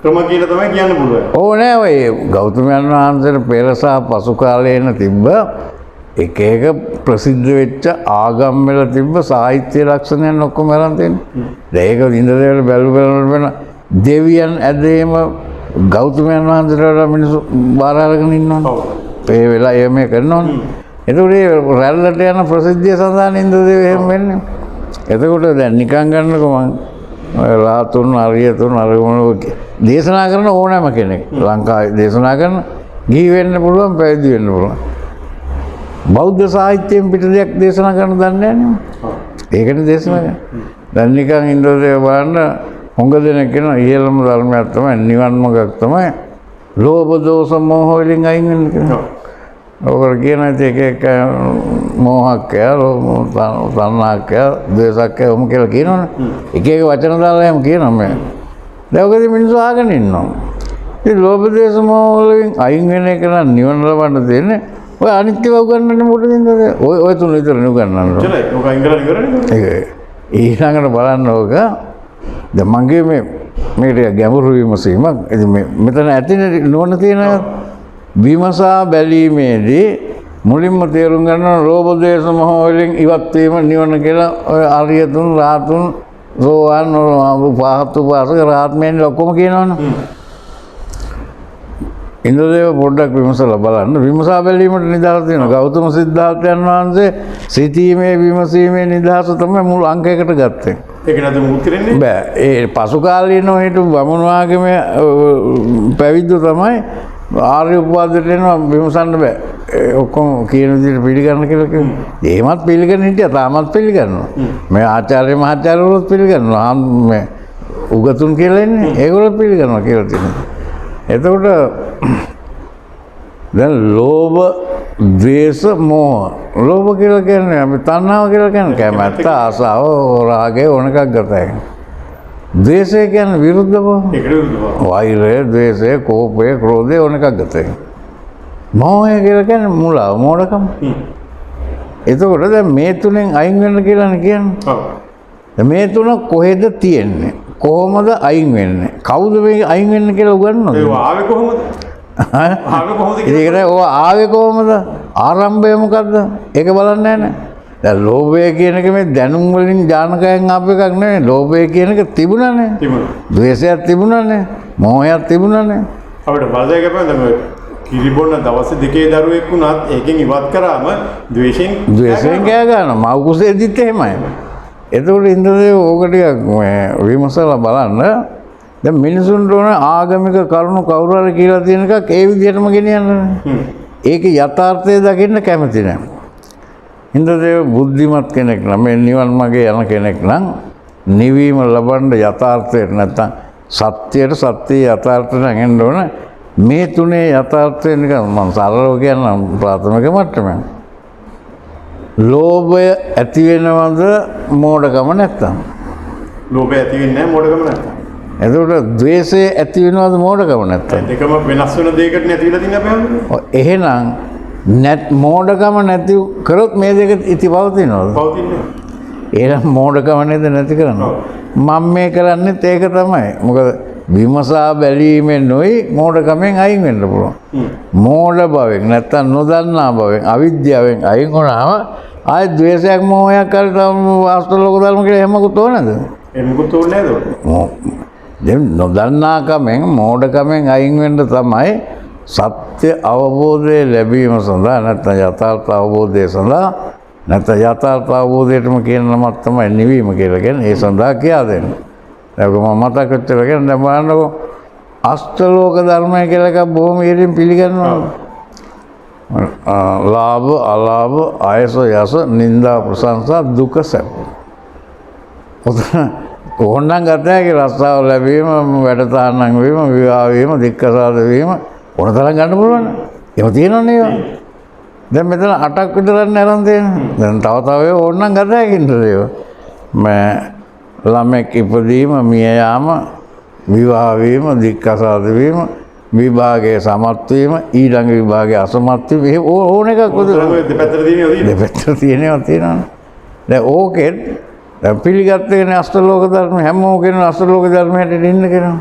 ක්‍රම කියලා තමයි කියන්න පුළුවන්. ඕ නෑ ඔය ගෞතමයන් වහන්සේට පෙර සහ පසු කාලේන තිබ්බ එක එක ප්‍රසිද්ධ වෙච්ච ආගම් වල තිබ්බ සාහිත්‍ය ලක්ෂණයන් ඔක්කොම අරන් තියෙනවා. ඒක ඉන්ද්‍රදේවල බැලුවම වෙන දෙවියන් ඇදීම ගෞතමයන් වහන්සේලා මිනිස්සු බාර අරගෙන ඉන්නවනේ. ඒ වෙලාව මේ කරනවනේ. එතකොට රැල්ලට යන ප්‍රසිද්ධිය සඳහා ඉන්ද්‍රදේව එහෙම වෙන්නේ. එතකොට දැන් නිකන් ගන්නකො මං රාතුන් අරියතුන් අරමුණු දේශනා කරන ඕනෑම කෙනෙක් ලංකාවේ දේශනා කරන ගිහි වෙන්න පුළුවන් පැවිදි වෙන්න පුළුවන්. බෞද්ධ සාහිත්‍යයෙන් පිට දෙයක් දේශනා කරන්න දන්නේ නැහැ. ඒකනේ දේශනා කරන්නේ. දැන් නිකන් ඉන්ද්‍රදේව බලන්න හොඟ දෙනෙක් කියනවා ඉහළම ධර්මයක් තමයි නිවන් මාර්ගයක් තමයි ලෝභ දෝෂ මෝහ වලින් අයින් වෙන්න කියලා. ඔකට කියන එක එක මෝහක්ය, තණ්හාක්ය, ද්වේෂක්ය ඔම කියලා කියනවනේ. එක එක වචන දාලා එහෙම කියනවා මේ. දැන් ඔකදී මිනිස්සු ආගෙන ඉන්නවා. ඉතින් ලෝභ දෝෂ මෝහ වලින් අයින් වෙන එක නම් නිවන ලබන්න දෙන්නේ. ඔය අනිත්‍යව උගන්වන්නේ මොකටද ඉන්නේ? ඔය තුන විතර නුගන්වනවා. චලයි. ඔක අයින් කරලා ඉවරනේ. ඒක ඊළඟට බලන්න ඕක දැන් මගේ මේක ගැඹුරු විමසීමක්. ඉතින් මෙතන ඇතිනේ නුවණ තියෙන විමසා බැලීමේදී මුලින්ම තේරුම් ගන්න ලෝභ දේශ මොහ වලින් ඉවත් වීම නිවන කියලා ඔය ආර්යතුන් රාතුන් සෝවාන් පහත් උපාසක රාත්මයන් ඔක්කොම කියනවනේ. ඉන්ද්‍රදේව පොඩ්ඩක් විමසලා බලන්න. විමසා බැලීමට නිදහස තියෙනවා. ගෞතම සිද්ධාර්ථයන් වහන්සේ සිතීමේ විමසීමේ නිදහස තමයි මුල් අංකයකට ගත්තේ. ඒක නේද මුත්‍රෙන්නේ? බෑ. ඒ පසු කාලීනව හිටු බමුණු ආගමේ පැවිද්දෝ තමයි ආර්ය උපවාදයට එනවා විමසන්න බෑ. ඔක්කොම කියන විදිහට පිළිගන්න කියලා කිව්වා. එහෙමත් පිළිගන්න හිටියා. තාමත් පිළිගන්නවා. මේ ආචාර්ය මහාචාර්යවරුත් පිළිගන්නවා. මේ උගතුන් කියලා ඉන්නේ. ඒගොල්ලෝ පිළිගන්නවා කියලා තියෙනවා. එතකොට දැන් ලෝභ ද්වේෂ මෝහ ලෝභ කියලා කියන්නේ අපි තණ්හාව කියලා කියන්නේ කැමැත්ත ආසාව රාගය ඕන එකක් ගතයි. ද්වේෂය කියන්නේ විරුද්ධ බව. ඒකට විරුද්ධ බව. වෛරය, ද්වේෂය, කෝපය, ක්‍රෝධය ඕන එකක් ගතයි. මෝහය කියලා කියන්නේ මුලාව, මෝඩකම. එතකොට දැන් මේ තුනෙන් අයින් වෙන්න කියලානේ කියන්නේ. ඔව්. මේ තුන කොහෙද තියෙන්නේ? කොහොමද අයින් වෙන්නේ? කවුද මේ අයින් වෙන්න කියලා උගන්වනවද? ඒක ආවේ කොහොමද? ආවේ කොහොමද ඒකට ඔය ආවේ කොහොමද? ආරම්භය මොකද්ද? ඒක බලන්නේ නැහැ. දැන් ලෝභය කියන එක මේ දැනුම් වලින් ඥානකයෙන් ආපු එකක් නෙවෙයි. ලෝභය කියන එක තිබුණානේ. තිබුණා. ද්වේෂයක් තිබුණානේ. මෝහයක් තිබුණානේ. අපිට බලදේ ගපන් තමයි කිරිබොන්න දවස් දෙකේ දරුවෙක් වුණත් ඒකෙන් ඉවත් කරාම ද්වේෂයෙන් කෑ ගන්නවා. මව් කුසෙදිත් එහෙමයි. එතකොට ඉන්ද්‍රදේව ඕක ටිකක් විමසලා බලන්න. දැන් මිනිසුන්ට ඕන ආගමික කරුණු කවුරු හරි කියලා තියෙන එකක් ඒ විදිහටම ගෙනියන්න. ඒකේ යථාර්ථය දකින්න කැමති නැහැ. ඉන්ද්‍රදේව බුද්ධිමත් කෙනෙක් නම් මේ නිවන් මාගේ යන කෙනෙක් නම් නිවීම ලබන්න යථාර්ථයට නැත්තම් සත්‍යයට සත්‍යයේ යථාර්ථයට නැගෙන්න ඕන. මේ තුනේ යථාර්ථය නිකන් මම සරලව කියන්නම් ප්‍රාථමික මට්ටමෙන්. ලෝභය ඇති වෙනවද මෝඩකම නැත්තම්? ලෝභය ඇති වෙන්නේ නැහැ මෝඩකම නැත්තම්. එතකොට ද්වේෂය ඇති වෙනවද මෝඩකම නැත්තම්? දෙකම වෙනස් වෙන දෙයකට නැති වෙලා තියෙන අපේ හැමෝම. එහෙනම් මෝඩකම නැති කරොත් මේ දෙක ඉති පවතිනවද? පවතින්නේ. එහෙනම් මෝඩකම නේද නැති කරන්නේ. මම මේ කරන්නේත් ඒක තමයි. මොකද විමසා බැලීමෙන් නොයි මෝඩකමෙන් අයින් වෙන්න පුළුවන්. මෝඩ බවෙන් නැත්තම් නොදන්නා බවෙන් අවිද්‍යාවෙන් අයින් වුණාම ආයෙ ද්වේෂයක් මොහයක් කර අෂ්ටලෝක ධර්ම කියලා එහෙමකුත් ඕනද? එහෙමකුත් ඕනේ නේද? දැන් නොදන්නාකමෙන් මෝඩකමෙන් අයින් වෙන්න තමයි සත්‍ය අවබෝධය ලැබීම සඳහා නැත්නම් යථාර්ථ අවබෝධය සඳහා නැත්නම් යථාර්ථ අවබෝධයටම කියන නමක් තමයි නිවීම කියලා කියන්නේ. ඒ සඳහා කියා දෙන්නේ. ඒක මම මතක කරගෙන දැන් බලන්නකො අෂ්ටලෝක ධර්මය කියලා එකක් බොහොම ඉරින් පිළිගන්නවා. ලාභ අලාභ ආයස යස නිന്ദා ප්‍රශංසා දුක සැප. ඕනනම් ගතයි රස්සාව ලැබීම වැඩ තාන්නන් වීම විවාහ වීම දික්කසාද වීම ඕන තරම් ගන්න පුළුවන්. ඒව තියෙනවනේ ඒවා. දැන් මෙතන 8ක් විතරක් අරන් තියෙනවා. දැන් තව ඕනනම් ගතයි කින්දද ඒවා. ළමෙක් ඉපදීම මිය යාම විවාහ වීම දික්කසාද වීම විභාගයේ සමත් වීම ඊළඟ විභාගයේ අසමත් වීම ඕන එකක් දෙපැත්තට තියෙනවා. දැන් ඕකෙත් දැන් පිළිගත්තේ අෂ්ටලෝක ධර්ම හැමෝම කියන අෂ්ටලෝක ධර්මයට ඉන්න කෙනා.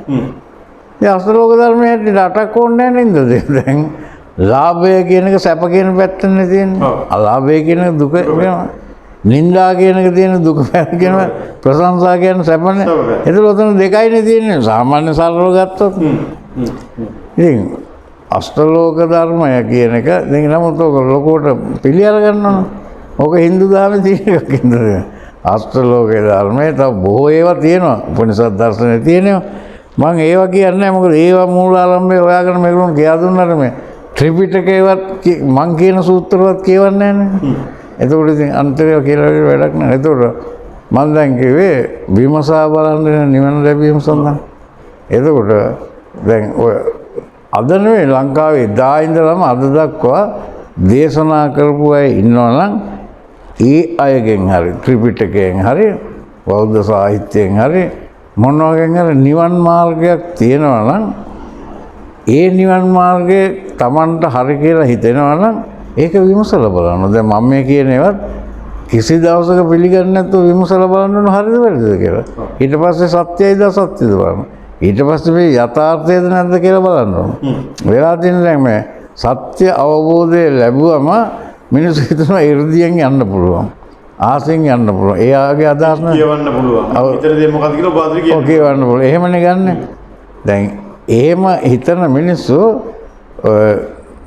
ඒ අෂ්ටලෝක ධර්මයට 8ක් ඕනේ නැහැ නේද? දැන් ලාභය කියන එක සැප කියන පැත්තනේ තියෙන්නේ. අලාභය කියන එක දුක වෙනවා. නිന്ദා කියන එක තියෙන දුක කියන ප්‍රශංසා කියන සැපනේ. ඒක උතන දෙකයිනේ තියෙන්නේ. සාමාන්‍ය සරලව ගත්තොත්. ඉතින් අෂ්ටලෝක ධර්මය කියන එක ඉතින් නමුත් ඔක ලොකුවට පිළිඅර ගන්නවා. ඕක Hindu ධර්මයේ තියෙන එකක් නේද? අෂ්ටලෝක ධර්මයේ තව බොහෝ ඒවා තියෙනවා. උපනිෂද් දර්ශනේ තියෙනවා. මම ඒවා කියන්නේ නැහැ. මොකද ඒවා මූලාරම්භය හොයාගෙන මේගොල්ලෝ කියා දුන්නාට මේ ත්‍රිපිටකේවත් මං කියන සූත්‍රවත් කියවන්නේ නැහැ. එතකොට ඉතින් අන්තරය කියලා වැඩක් නැහැ. එතකොට මම දැන් කිව්වේ විමසා බලන්න නිවන ලැබීම සඳහා. එතකොට දැන් ඔය අද නෙවෙයි ලංකාවේ දා ඉඳලම අද දක්වා දේශනා කරපු අය ඉන්නවනම් ඒ අයගෙන් හරි ත්‍රිපිටකයෙන් හරි බෞද්ධ සාහිත්‍යයෙන් හරි මොනවාගෙන් හරි නිවන් මාර්ගයක් තියෙනවා නම් ඒ නිවන් මාර්ගයේ Tamanට හරි කියලා හිතෙනවා නම් ඒක විමසලා බලන්න. දැන් මම මේ කියන ඒවත් කිසි දවසක පිළිගන්නේ නැතුව විමසලා බලන්න ඕන හරිද වැරදිද කියලා. ඊට පස්සේ සත්‍යයිද අසත්‍යද බලන්න. ඊට පස්සේ මේ යථාර්ථයද නැද්ද කියලා බලන්න ඕන. වෙලා තියෙන දැන් මේ සත්‍ය අවබෝධය ලැබුවම මිනිස්සු හිතනවා 이르දියෙන් යන්න පුළුවන්. ආසෙන් යන්න පුළුවන්. එයාගේ අදහස් නේ කියවන්න පුළුවන්. ඊතර දේ මොකද්ද කියලා ඔබ කියන්නේ. ඔකේ වන්න පුළුවන්. එහෙමනේ ගන්න. දැන් එහෙම හිතන මිනිස්සු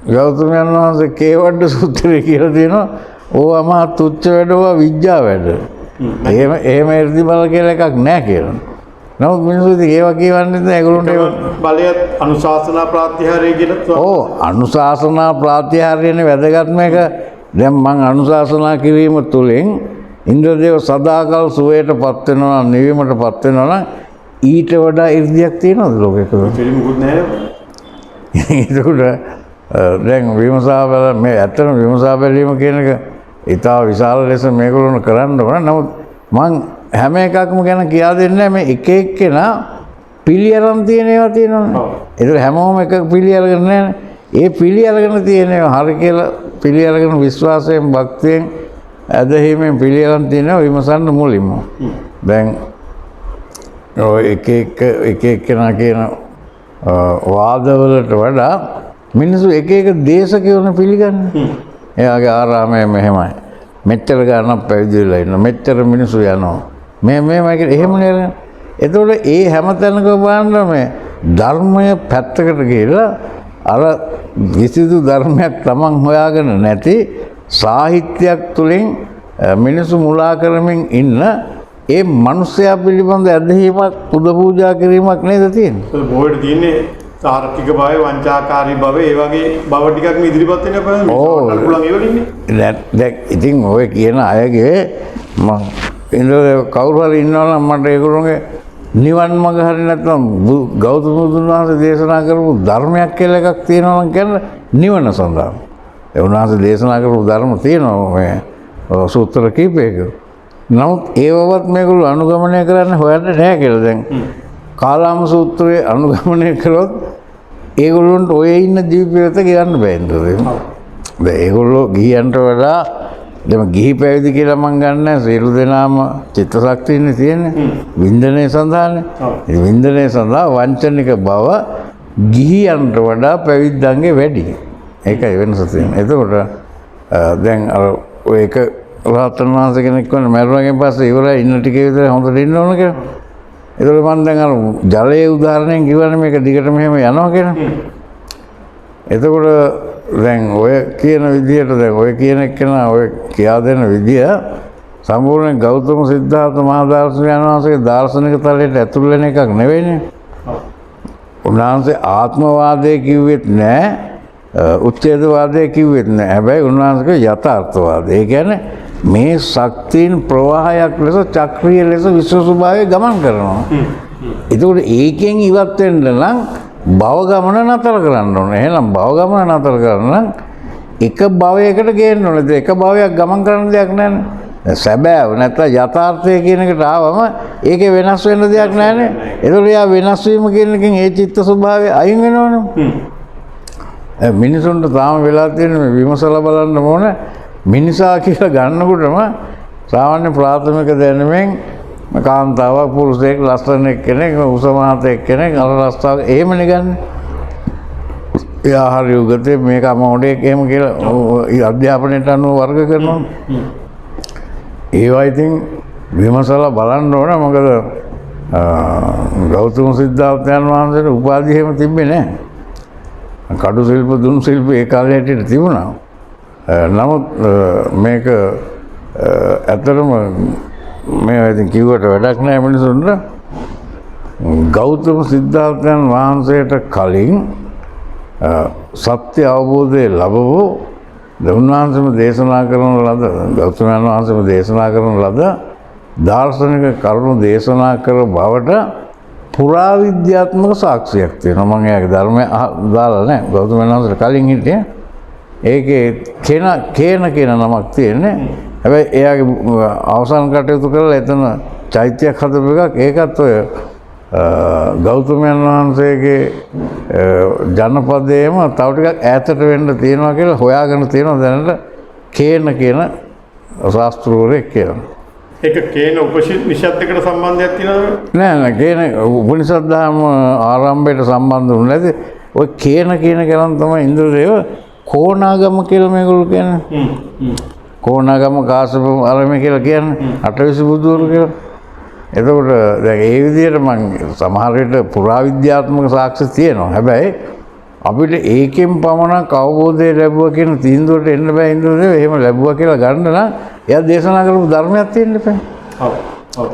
ගෞතමයන් වහන්සේ කේවඩ සූත්‍රය කියලා තියෙනවා. ඕවා මහා තුච්ච වැඩවා විඥා වැඩ. එහෙම 이르දි බල කියලා එකක් නැහැ කියලා. නමුත් මිනිස්සු ඉතින් ඒවා කියවන්නේ නැහැ. ඒගොල්ලන්ට ඒවා බලය අනුශාසනා ප්‍රාත්‍යහාරය කියලා. ඔව් අනුශාසනා ප්‍රාත්‍යහාරයනේ වැදගත්ම එක. දැන් මං අනුශාසනා කිරීම තුළින් ඉන්ද්‍රදේව සදාකල් සුවයටපත් වෙනවා නිවීමටපත් වෙනවා නම් ඊට වඩා 이르දියක් තියෙනවද ලෝකෙක? පිළිමුකුත් නැහැ. ඒකට දැන් විමසා බැල මේ ඇත්තම විමසා බැලීම කියන එක ඉතා විශාල ලෙස මේගොල්ලෝ කරන්න ඕන. නමුත් මං හැම එකක්ම ගැන කියා දෙන්නේ මේ එක එක්කෙනා පිළි අරන් තියෙන ඒවා තියෙනවනේ. ඒක හැමෝම එක පිළි අරගෙන නැහැ. ඒ පිළි අරගෙන තියෙන ඒවා හරි කියලා පිළි අරගෙන විශ්වාසයෙන් භක්තියෙන් ඇදහිීමෙන් පිළි අරන් තියෙනවා විමසන්න මුලින්ම. දැන් ඔය එක එක්කෙනා කියන වාදවලට වඩා මිනිස්සු එක එක දේශකයෝන පිළිගන්නේ. එයාගේ ආරාමය මෙහෙමයි. මෙච්චර ගානක් පැවිදි වෙලා ඉන්න. මෙච්චර මිනිස්සු යනවා. මේමයි කියලා එහෙම නේද? එතකොට ඒ හැමතැනක බලන්න මේ ධර්මය පැත්තකට ගිහලා අර විසිදු ධර්මයක් Taman හොයාගෙන නැති සාහිත්‍යයක් තුලින් මිනිස්සු මුලා කරමින් ඉන්න ඒ මිනිසයා පිළිබඳ ඇදහිීමක් පුද පූජා කිරීමක් නේද තියෙන්නේ? ඒක බොහෝට තියෙන්නේ තාර්කික භාවය වංචාකාරී භාවය ඒ වගේ භව ටිකක් මේ ඉදිරිපත් වෙන අපේ පුළුවන් ඒ වලින්නේ. දැන් ඉතින් ඔය කියන අයගේ මම ඉන්ද්‍ර කවුරු හරි ඉන්නවනම් මට ඒගොල්ලෝගේ නිවන් මඟ හරි නැත්නම් ගෞතම බුදුන් වහන්සේ දේශනා කරපු ධර්මයක් කියලා එකක් තියෙනවා නම් කියන්නේ නිවන සඳහා. ඒ උන්වහන්සේ දේශනා කරපු ධර්ම තියෙනවා මේ සූත්‍ර කීපයක. නමුත් ඒවවත් මේගොල්ලෝ අනුගමනය කරන්න හොයන්නේ නැහැ කියලා දැන් කාලාම සූත්‍රයේ අනුගමනය කළොත් ඒගොල්ලොන්ට ඔය ඉන්න දීපියත ගියන්න බෑ නේද? දැන් ඒගොල්ලෝ ගියන්ට වඩා දැන් ගිහි පැවිදි කියලා මං ගන්න සියලු දෙනාම චිත්ත ශක්තියනේ තියෙන්නේ. වින්දනය සඳහානේ. ඒ වින්දනය සඳහා වංචනික බව ගිහියන්ට වඩා පැවිද්දන්ගේ වැඩි. ඒකයි වෙනස තියෙන්නේ. එතකොට දැන් අර ඔය එක රහතන් වහන්සේ කෙනෙක් වුණා මරුණාගෙන් පස්සේ ඉවරයි ඉන්න ටික විතර හොඳට ඉන්න ඕන කියලා. ඒතකොට මම දැන් අර ජලයේ උදාහරණයෙන් කිව්වනේ මේක දිගට මෙහෙම යනවා කියලා. එතකොට දැන් ඔය කියන විදිහට දැන් ඔය කියන එක්කෙනා ඔය කියා දෙන විදිය සම්පූර්ණ ගෞතම සිද්ධාර්ථ මහ දාර්ශනිකයන් වහන්සේගේ දාර්ශනික තලයට ඇතුල් වෙන එකක් නෙවෙයිනේ. උන්වහන්සේ ආත්මවාදය කිව්වෙත් නැහැ, උච්ඡේදවාදය කිව්වෙත් නැහැ. හැබැයි උන්වහන්සේගේ යථාර්ථවාදය. ඒ කියන්නේ මේ ශක්තියින් ප්‍රවාහයක් ලෙස චක්‍රීය ලෙස විශ්ව ස්වභාවය ගමන් කරනවා. ඒකෝට ඒකෙන් ඉවත් වෙන්න නම් භව ගමන නතර කරන්න ඕනේ. එහෙනම් භව ගමන නතර කරන්න එක භවයකට ගේන්න ඕනේ. ඒක භවයක් ගමන් කරන්න දෙයක් නැහැ. සැබෑව නැත්නම් යථාර්ථය කියන එකට ආවම ඒකේ වෙනස් වෙන්න දෙයක් නැහැනේ. ඒතකොට යා වෙනස් වීම කියන එකෙන් ඒ චිත්ත ස්වභාවය අයින් වෙනවනේ. මිනිසුන්ට තාම වෙලා තියෙන මේ විමසලා බලන්න ඕනේ. මිනිසා කියලා ගන්නකොටම සාමාන්‍ය ප්‍රාථමික දැනුමෙන් කාන්තාවක් පුරුෂයෙක් ලස්සන කෙනෙක් උස මහතෙක් කෙනෙක් අර රස්තාව එහෙමනේ ගන්න. එයා හරි උගතේ මේක මොඩේක් එහෙම කියලා අධ්‍යාපනයට අනුව වර්ග කරනවා. ඒවා ඉතින් විමසලා බලන්න ඕන. මොකද ගෞතම සිද්ධාර්ථයන් වහන්සේට උපාධි එහෙම තිබ්බේ නැහැ. කඩු ශිල්ප දුන් ශිල්ප ඒ කාලේ හැටියට තිබුණා. නමුත් මේක ඇත්තටම මේ ඉතින් කිව්වට වැඩක් නැහැ මිනිසුන්ට. ගෞතම සිද්ධාර්ථයන් වහන්සේට කලින් සත්‍ය අවබෝධය ලැබවෝ උන්වහන්සේම දේශනා කරන ලද ගෞතමයන් වහන්සේම දේශනා කරන ලද දාර්ශනික කරුණු දේශනා කර බවට පුරාවිද්‍යාත්මක සාක්ෂියක් තියෙනවා. මම එයාගේ ධර්මය දාලා නැහැ. ගෞතමයන් වහන්සේට කලින් හිටියේ ඒකේ කේන නමක් තියෙන්නේ. හැබැයි එයාගේ අවසන් කටයුතු කරලා එතන චෛත්‍යයක් හදපු එකක්. ඒකත් ඔය ගෞතමයන් වහන්සේගේ ජනපදයේම තව ටිකක් ඈතට වෙන්න තියෙනවා කියලා හොයාගෙන තියෙනවා දැනට කේන කියන ශාස්ත්‍රවරයෙක් කියලා. ඒක කේන උපනිෂද් එකට සම්බන්ධයක් තියෙනවද? නෑ කේන උපනිෂද් ධර්ම ආරම්භයට සම්බන්ධ වුණ නැති. ඔය කේන කියන කෙනා තමයි ඉන්ද්‍රදේව කෝණාගම කියලා මේගොල්ලෝ කියන්නේ. කෝණාගම කාශ්‍යප ආරම කියලා කියන්නේ අටවිසි බුදුවරු කියලා. එතකොට දැන් ඒ විදිහට මම සමහර විට පුරාවිද්‍යාත්මක සාක්ෂි තියෙනවා. හැබැයි අපිට ඒකෙන් පමණක් අවබෝධය ලැබුවා කියන තීන්දුවට එන්න බෑ. ඉන්ද්‍රදේව එහෙම ලැබුවා කියලා ගන්න නම් එයා දේශනා කරපු ධර්මයක් තියෙන්න බෑ. ඔව් ඔව්.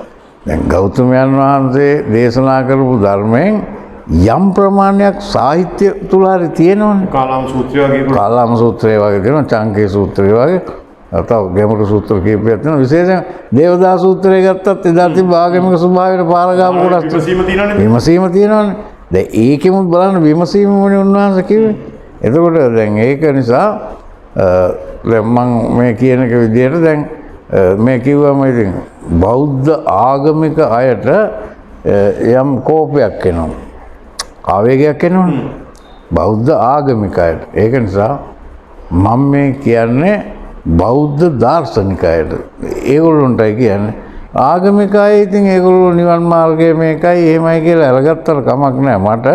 දැන් ගෞතමයන් වහන්සේ දේශනා කරපු ධර්මයෙන් යම් ප්‍රමාණයක් සාහිත්‍ය තුල හරි තියෙනවනේ. කාලාම සූත්‍රය වගේ කාලාම සූත්‍රය වගේ තියෙනවා. චංකේ සූත්‍රය වගේ තව ගැඹුරු සූත්‍ර කීපයක් තියෙනවා. විශේෂයෙන් දේවදා සූත්‍රය ගත්තත් එදා තිබ්බ ආගමික ස්වභාවයට පාර ගාපු කොටස් විමසීම තියෙනවනේ. විමසීම තියෙනවනේ. දැන් ඒකෙමුත් බලන්න විමසීමනේ උන්වහන්සේ කිව්වේ. එතකොට දැන් ඒක නිසා දැන් මම මේ කියන එක විදිහට දැන් මේ කිව්වම ඉතින් බෞද්ධ ආගමික අයට යම් කෝපයක් එනවා. ආවේගයක් එනවනේ. බෞද්ධ ආගමික අයට. ඒක නිසා මම මේ කියන්නේ බෞද්ධ දාර්ශනිකයද ඒගොල්ලොන්ටයි කියන්නේ. ආගමික අය ඉතින් ඒගොල්ලෝ නිවන් මාර්ගය මේකයි එහෙමයි කියලා අරගත්තට කමක් නැහැ මට.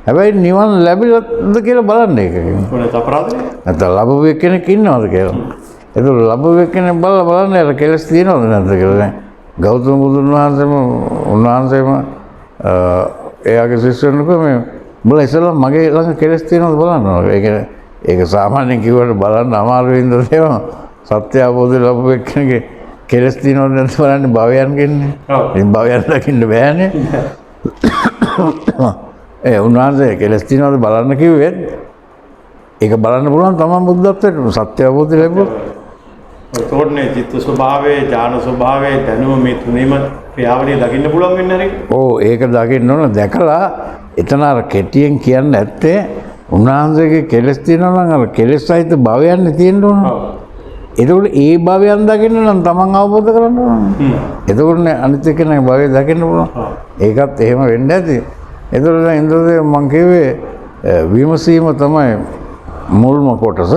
හැබැයි නිවන් ලැබිලද කියලා බලන්න ඒක. මොනවද අපරාධය? නැත්නම් ලැබුව කෙනෙක් ඉන්නවද කියලා. ඒක ලැබුව කෙනෙක් බලන්න අර කෙලස් තියෙනවද නැද්ද කියලා දැන්. ගෞතම බුදුන් වහන්සේම එයාගේ ශිෂ්‍යයන්ට මේ උඹලා ඉස්සෙල්ලා මගේ ළඟ කෙලස් තියෙනවද බලන්න ඕනේ. ඒක සාමාන්‍යයෙන් කිව්වට බලන්න අමාරු වෙනද තේම සත්‍ය අවබෝධය ලැබුව එක්කෙනෙක්ගේ කෙලස් තියෙනවද නැද්ද බලන්න භවයන් ගෙන්නේ. ඉතින් භවයන් දකින්න බෑනේ. උන්වහන්සේ කෙලස් තියෙනවද බලන්න කිව්වෙත් ඒක බලන්න පුළුවන් තමන් බුද්ධත්වයට සත්‍ය අවබෝධය ලැබුවොත්. ඒකෝටනේ චිත්ත ස්වභාවයේ ඥාන ස්වභාවයේ දැනුම මේ තුනේම ක්‍රියාවලිය දකින්න පුළුවන් වෙන්නේ නැරේ. ඔව් ඒක දකින්න ඕන. දැකලා එතන අර කෙටියෙන් කියන්න ඇත්තේ උන්වහන්සේගේ කෙලස් තියෙනවා නම් අර කෙලස් සහිත භවයන් තියෙන්න ඕන. එතකොට ඒ භවයන් දකින්න නම් තමන් අවබෝධ කරගන්න ඕන. එතකොටනේ අනිත් එක්කෙනා භවය දකින්න පුළුවන්. ඒකත් එහෙම වෙන්න ඇති. එතකොට දැන් ඉන්ද්‍රදේව මං කිව්වේ විමසීම තමයි මුල්ම කොටස.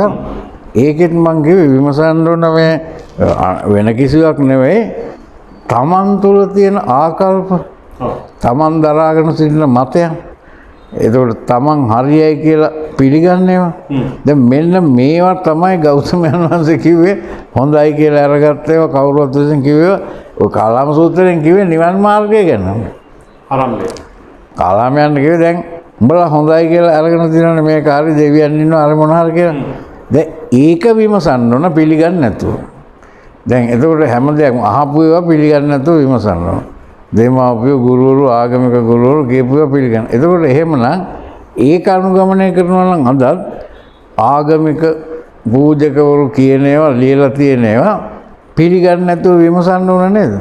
ඒකෙත් මං කිව්වේ විමසන්න ඕන මේ වෙන කිසිවක් නෙවෙයි තමන් තුළ තියෙන ආකල්ප තමන් දරාගෙන සිටින මතයන් එතකොට තමන් හරියයි කියලා පිළිගන්නේවා දැන් මෙන්න මේවා තමයි ගෞතමයන් වහන්සේ කිව්වේ හොඳයි කියලා අරගත්ත ඒවා කවුරුත් විසින් කිව්වේ ඔය කාලාම සූත්‍රයෙන් කිව්වේ නිවන් මාර්ගය ගැන ආරම්භය කාලාමයන් කිව්වේ දැන් උඹලා හොඳයි කියලා අරගෙන තියෙනවනේ මේක හරි දෙවියන් ඉන්නවා අර මොන හරි කියලා දැන් ඒක විමසන්න ඕන පිළිගන්නේ නැතුව දැන් එතකොට හැම දෙයක්ම අහපු ඒවා පිළිගන්නේ නැතුව විමසන්න ඕන දෙමාපියෝ ගුරුවරු ආගමික ගුරුවරු කියපු ඒවා පිළිගන්න. එතකොට එහෙමනම් ඒක අනුගමනය කරනවා නම් අදත් ආගමික පූජකවරු කියන ඒවා ලියලා තියෙන ඒවා පිළිගන්නේ නැතුව විමසන්න ඕන නේද?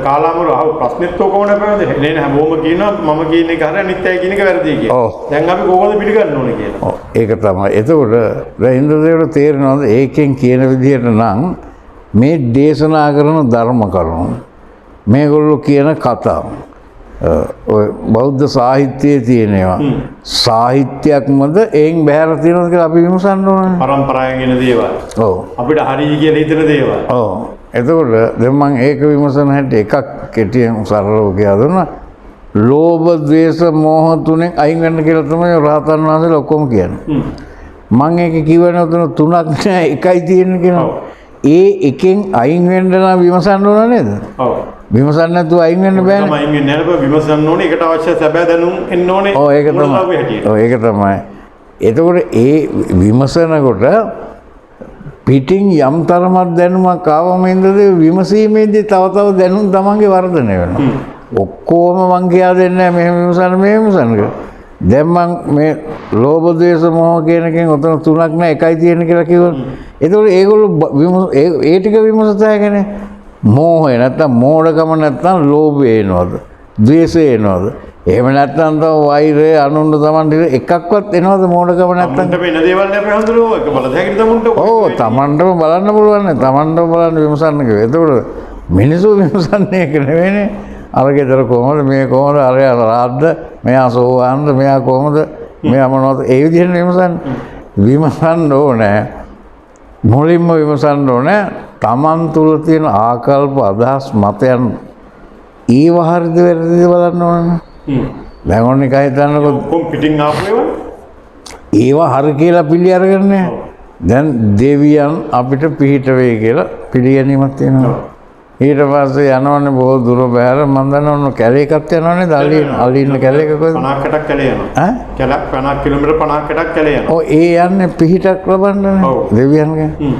කාලාමරු අහව ප්‍රශ්නෙත් ඔකමනේ පැවද? නේ හැමෝම කියනවා මම කියන එක හරිය අනිත්‍යයි කියන එක වැරදි කියලා. දැන් අපි කොහොමද පිළිගන්න ඕනේ කියලා. ඔව් ඒක තමයි. එතකොට දැන් ඉන්ද්‍රදේවට තේරෙනවද ඒකෙන් කියන විදිහට නම් මේ දේශනා කරන ධර්ම කරුණු මේගොල්ලෝ කියන කතා ඔය බෞද්ධ සාහිත්‍යයේ තියෙනවා සාහිත්‍යයක්මද එයින් බැහැර තියෙනවද කියලා අපි විමසන්න ඕනේ. පරම්පරාවෙන් එන දේවල්. ඔව්. අපිට හරියි කියලා හිතන දේවල්. ඔව්. එතකොට දැන් මම ඒක විමසන හැටි එකක් කෙටියෙන් සරලව කියලා දුන්නා. ලෝභ, ද්වේෂ, මෝහ තුනෙන් අයින් වෙන්න කියලා තමයි රහතන් වහන්සේලා ඔක්කොම කියන්නේ. මම ඒක කිව්වනේ උතන තුනක් නෑ එකයි තියෙන්නේ කියනවා. ඒ එකෙන් අයින් වෙන්න නම් විමසන්න ඕන නේද? ඔව්. විමසන්න නැතුව අයින් වෙන්න බෑනේ. තමයි අයින් වෙන්නේ නැහැ. විමසන්න ඕනේ. ඒකට අවශ්‍ය සැබෑ දැනුම් එන්න ඕනේ. ඔව් ඒක තමයි. ඔව් ඒක තමයි. එතකොට ඒ විමසනකොට පිටින් යම් තරමක් දැනුමක් ආවම ඉඳලා විමසීමේදී තව දැනුම් තමන්ගේ වර්ධනය වෙනවා. ඔක්කොම මං කියලා දෙන්නේ නැහැ මෙහෙම විමසන්න මෙහෙම විමසන්න කියලා. දැන් මං මේ ලෝභ ද්වේෂ මොහ කියන එකෙන් උතන තුනක් නෑ එකයි තියෙන කියලා කිව්වොත් එතකොට ඒගොල්ලෝ ඒ ටික විමසතෑගෙන මෝහය නැත්තම් මෝඩකම නැත්තම් ලෝභය එනවද ද්වේෂය එනවද එහෙම නැත්තම් තව වෛරය අනුන්ව තමන්ට එකක්වත් එනවද මෝඩකම නැත්තම් තමන්ට වෙන දේවල් නෑ ප්‍රහඳුරෝ ඒක බලතැකින් තමන්ට ඔව් තමන්ටම බලන්න පුළුවන් නේ තමන්ටම බලන්න විමසන්න කිව්වා එතකොට මිනිස්සු විමසන්නේ ඒක නෙවෙයිනේ අර ගෙදර කොහමද මේ කොහමද අර රාද්ද මෙයා සෝවාන්ද මෙයා කොහමද මෙයා මොනවද ඒ විදිහට විමසන්න ඕනේ මුලින්ම විමසන්න ඕනේ තමන් තුළ තියෙන ආකල්ප අදහස් මතයන් ඒව හරිද වැරදිද බලන්න ඕනේ දැන් ඔන්න එක හිතන්නකො කොම් පිටින් ආපු ඒවා හරි කියලා පිළි අරගන්නේ දැන් දෙවියන් අපිට පිහිට වෙයි කියලා පිළිගැනීමක් තියෙනවා ඊට පස්සේ යනවනේ බොහෝ දුර බැහැර මම දන්නවනේ කැලේ එකක් යනවනේ අල්ලින්න කැලේ එකක 50කටක් කැලේ යනවා ඈ කැලක් 50 කිලෝමීටර් 50කටක් කැලේ යනවා ඔව් ඒ යන්නේ පිහිටක් ලබන්නනේ දෙවියන්ගේ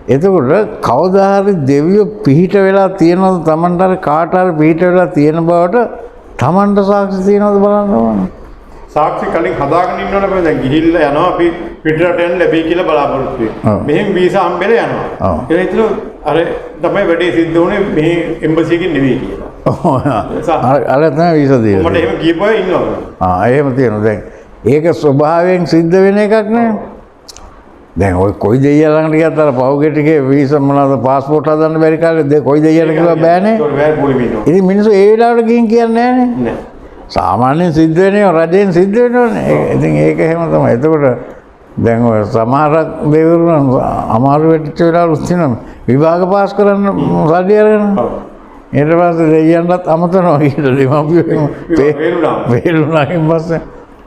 එතකොට කවදා හරි දෙවියෝ පිහිට වෙලා තියෙනවද Tamanට හරි කාට හරි පිහිට වෙලා තියෙන බවට Tamanට සාක්ෂි තියෙනවද බලන්න ඕනේ සාක්ෂි කලින් හදාගෙන ඉන්නවනේ බෑ දැන් ගිහිල්ලා යනවා අපි පිටරට යන්න ලැබෙයි කියලා බලාපොරොත්තු වෙනවා මෙහෙන් වීසා හම්බෙලා යනවා ඒක හිතන අර තමයි වැඩේ සිද්ධ වුනේ මේ එම්බසි එකකින් නෙවෙයි කියලා අර තමයි වීසා දෙන්නේ මට එහෙම කියපුවා ඉන්නවා එහෙම තියෙනවා දැන් ඒක ස්වභාවයෙන් සිද්ධ වෙන එකක් නේ දැන් ඔය කොයි දෙයියා ළඟට ගියත් අර පවුගෙටිගේ වීසා මොනවාද පාස්පෝර්ට් හදන්න බැරි කාලේ කොයි දෙයියට කිව්වා බෑනේ ඉතින් මිනිස්සු ඒ වෙලාවට ගිහින් කියන්නේ නැහැ සාමාන්‍යයෙන් සිද්ධ වෙන්නේ රජෙන් සිද්ධ වෙනවනේ ඉතින් ඒක එහෙම තමයි එතකොට දැන් ඔය සමහරක් දෙවිවරු නම් අමාරු වෙච්ච වෙලාවලුත් තියෙනවා විභාග පාස් කරන්න සල්ලි අරගෙන ඊට පස්සේ දෙයියන්ටත් අමතනවා කියලා දෙමාපියෝ වේලුණාකින් පස්සේ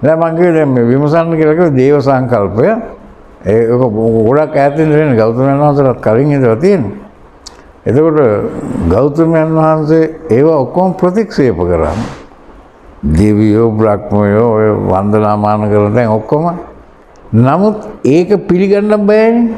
දැන් මං කිව්වේ දැන් මේ විමසන්න කියලා කිව්වේ දේව සංකල්පය ඒක ගොඩක් ඈතින් දෙන්නේ ගෞතමයන් වහන්සේලාත් කලින් ඉඳලා තියෙනවා එතකොට ගෞතමයන් වහන්සේ ඒව ඔක්කොම ප්‍රතික්ෂේප කරා දෙවියෝ බ්‍රහ්මයෝ ඔය වන්දනාමාන කරන දැන් ඔක්කොම නමුත් ඒක පිළිගන්න බෑනේ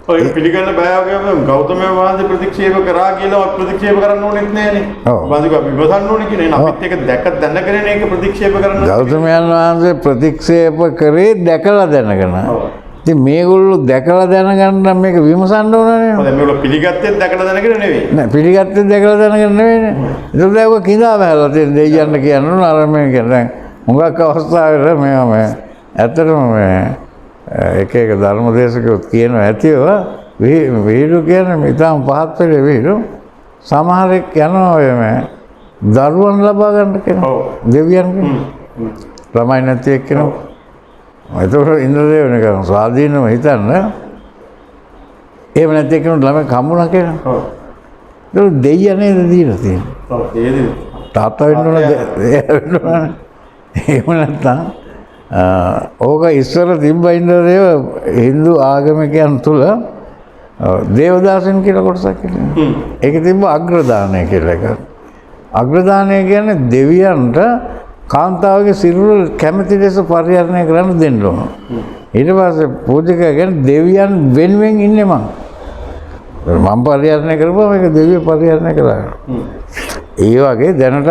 ඔය පිළිගන්න බෑ වගේම ගෞතමයන් වහන්සේ ප්‍රතික්ෂේප කරා කියලා ප්‍රතික්ෂේප කරන්න ඕනෙත් නෑනේ වාසික අපි විමසන්න ඕනේ කියන එක අපිත් ඒක දැක දැනගෙන ඒක ප්‍රතික්ෂේප කරන්න ගෞතමයන් වහන්සේ ප්‍රතික්ෂේප කරේ දැකලා දැනගෙන ඉතින් මේගොල්ලෝ දැකලා දැනගන්න නම් මේක විමසන්න ඕනනේ. දැන් මේගොල්ලෝ පිළිගත්තේ දැකලා දැනගෙන නෙවෙයි. නෑ පිළිගත්තේ දැකලා දැනගෙන නෙවෙයිනේ. ඒක දැන් ඔය කිඳා බහලා තියෙන දෙයියන්න කියනවා අර මේ කියන දැන් හුඟක් අවස්ථාවල මේ ඇත්තටම මේ එක එක ධර්මදේශකයොත් කියනවා ඇතිව විහිළු කියන්නේ ඉතාම පහත් වෙලේ විහිළු සමහරෙක් යනවා ඔය මේ දරුවන් ලබා ගන්න කෙනා දෙවියන්ගේ ළමයි නැති එක්කෙනා එතකොට ඉන්ද්‍රදේවන කරන ස්වාධීනව හිතන්න එහෙම නැත්නම් කෙනෙක් ළමයි කම්මුණා කියලා. ඔව්. ඒක දෙයියා නේද දීලා තියෙන්නේ. ඔව් ඒදී. තාත්තා වෙන්න ඕන වෙන්න ඕන. එහෙම නැත්නම් ඕක ඉස්සර තිබ්බා ඉන්ද්‍රදේව Hindu ආගමිකයන් තුල දේවදාසයන් කියලා කොටසක් ඉන්නේ. ඒක තිබ්බ අග්‍රදානය කියලා එකක්. අග්‍රදානය කියන්නේ දෙවියන්ට කාන්තාවගේ සිරුර කැමැති ලෙස පරිහරණය කරන්න දෙන්න ඕන. ඊට පස්සේ පූජකයා කියන්නේ දෙවියන් වෙනුවෙන් ඉන්නේ මං. මම පරිහරණය කරපුවා මේක දෙවියෝ පරිහරණය කරා. ඒ වගේ දැනටත්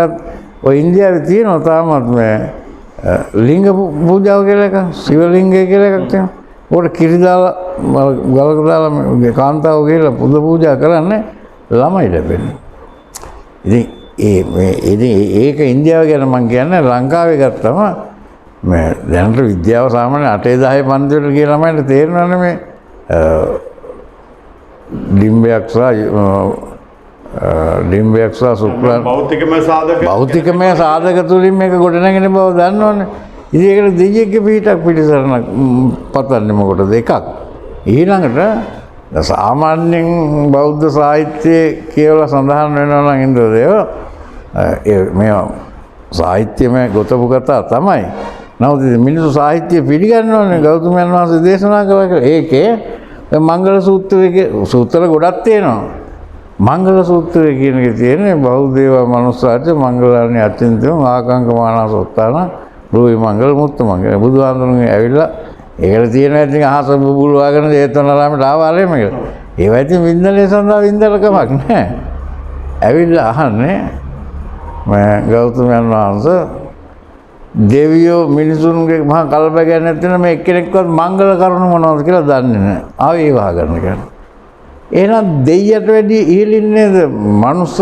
ඔය ඉන්දියාවේ තියෙනවා තාමත් මේ ලිංග පූජාව කියලා එකක්, ශිව ලිංගය කියලා එකක් තියෙනවා. උකට කිරි දාලා ගලක දාලා කාන්තාව කියලා පුද පූජා කරන්නේ ළමයි ලැබෙන්නේ. ඉතින් ඒක ඉන්දියාව ගැන මම කියන්නේ ලංකාවේ ගත්තම මේ දැනට විද්‍යාව සාමාන්‍ය 8 10 පන්ති වල ගිය ළමයින්ට තේරෙනවනේ මේ ඩිම්බයක් සහ සුක්‍රාන භෞතිකමය සාධක තුලින් මේක ගොඩනගෙන බව දන්නවනේ. ඉතින් ඒකට දෙයියෙක්ගේ පිටක් පිළිසරණක් පතන්නේ මොකටද එකක්. ඊළඟට සාමාන්‍යයෙන් බෞද්ධ සාහිත්‍යයේ කියලා සඳහන් වෙනවා නම් ඉන්ද්‍රදේව මේ සාහිත්‍යමය ගොතපු කතා තමයි. නමුත් මිනිස්සු සාහිත්‍ය පිළිගන්නවනේ ගෞතමයන් වහන්සේ දේශනා කළා කියලා. ඒකේ මංගල සූත්‍රයේ සූත්‍ර ගොඩක් තියෙනවා. මංගල සූත්‍රය කියන එකේ තියෙන්නේ බෞද්ධේව මනුස්සාච මංගලානි අත්‍යන්තම ආකාංකමානසොත්තාන රෝහි මංගල මුත්ත මංගල බුදුහාමුදුරන්ගේ ඇවිල්ලා ඒකට තියෙන ඉතින් අහස බුබුල් වගන දේතනලාමට ආවාලේම කියලා. ඒවා ඉතින් වින්දනයේ සඳහා වින්දනකමක් නැහැ. ඇවිල්ලා අහන්නේ මම ගෞතමයන් වහන්සේ දෙවියෝ මිනිසුන්ගේ මහා කල්පයක් නැත්නම් මේ එක්කෙනෙක්වත් මංගල කරුණ මොනවද කියලා දන්නේ නැහැ. ආවේ ඒ වහගන්න කියන්නේ. එහෙනම් දෙයියට වැඩි ඉහළින් නේද මනුස්ස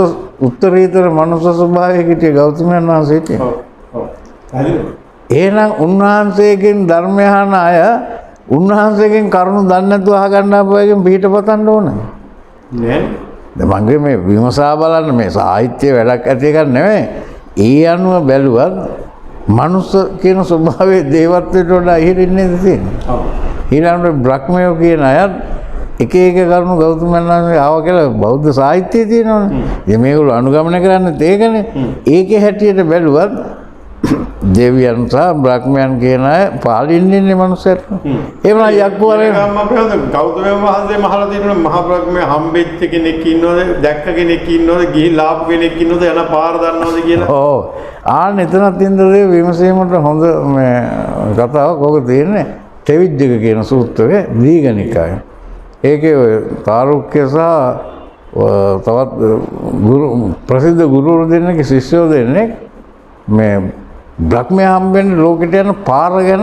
උත්තරීතර මනුස්ස ස්වභාවයක හිටිය ගෞතමයන් වහන්සේ හිටියේ. ඔව්. ඔව්. හරිද? එහෙනම් උන්වහන්සේගෙන් ධර්මය අහන අය උන්වහන්සේගෙන් කරුණු දන්නේ නැතුව අහගන්න අපුවගෙන් පිට පතන්න ඕන. නෑ. දැන් මගේ මේ විමසා බලන්න මේ සාහිත්‍ය වැඩක් ඇති එකක් නෙමෙයි. ඒ අනුව බැලුවත් මනුස්ස කියන ස්වභාවයේ දේවත්වයට වඩා ඉහළින් නේද තියෙන්නේ. ඔව්. ඊළඟට බ්‍රහ්මයෝ කියන අයත් එක එක කරුණු ගෞතමයන් වහන්සේ ආව කියලා බෞද්ධ සාහිත්‍යයේ තියෙනවනේ. ඉතින් මේගොල්ලෝ අනුගමනය කරන්නේ ඒකනේ. ඒකේ හැටියට බැලුවත් දෙවියන් සහ බ්‍රහ්මයන් කියන අය පාලින්න ඉන්නේ මනුස්සයත්. එහෙම නම් යක්කවරේ ගෞතමයන් වහන්සේ මහලා තියෙනවා මහා බ්‍රහ්මයා හම්බෙච්ච කෙනෙක් ඉන්නවද දැක්ක කෙනෙක් ඉන්නවද ගිහිල්ලා ආපු කෙනෙක් ඉන්නවද යන පාර දන්නවද කියලා. ඔව්. එතනත් ඉන්ද්‍රදේව විමසීමට හොඳ මේ කතාවක් ඔක තියෙන්නේ තෙවිද්දක කියන සූත්‍රයේ දීඝනිකායේ. ඒකේ ඔය තාරුක්‍ය සහ තවත් ප්‍රසිද්ධ ගුරුවරු දෙන්නෙක් ශිෂ්‍යයෝ දෙන්නෙක් මේ බ්‍රහ්මයා හම්බෙන්න ලෝකෙට යන පාර ගැන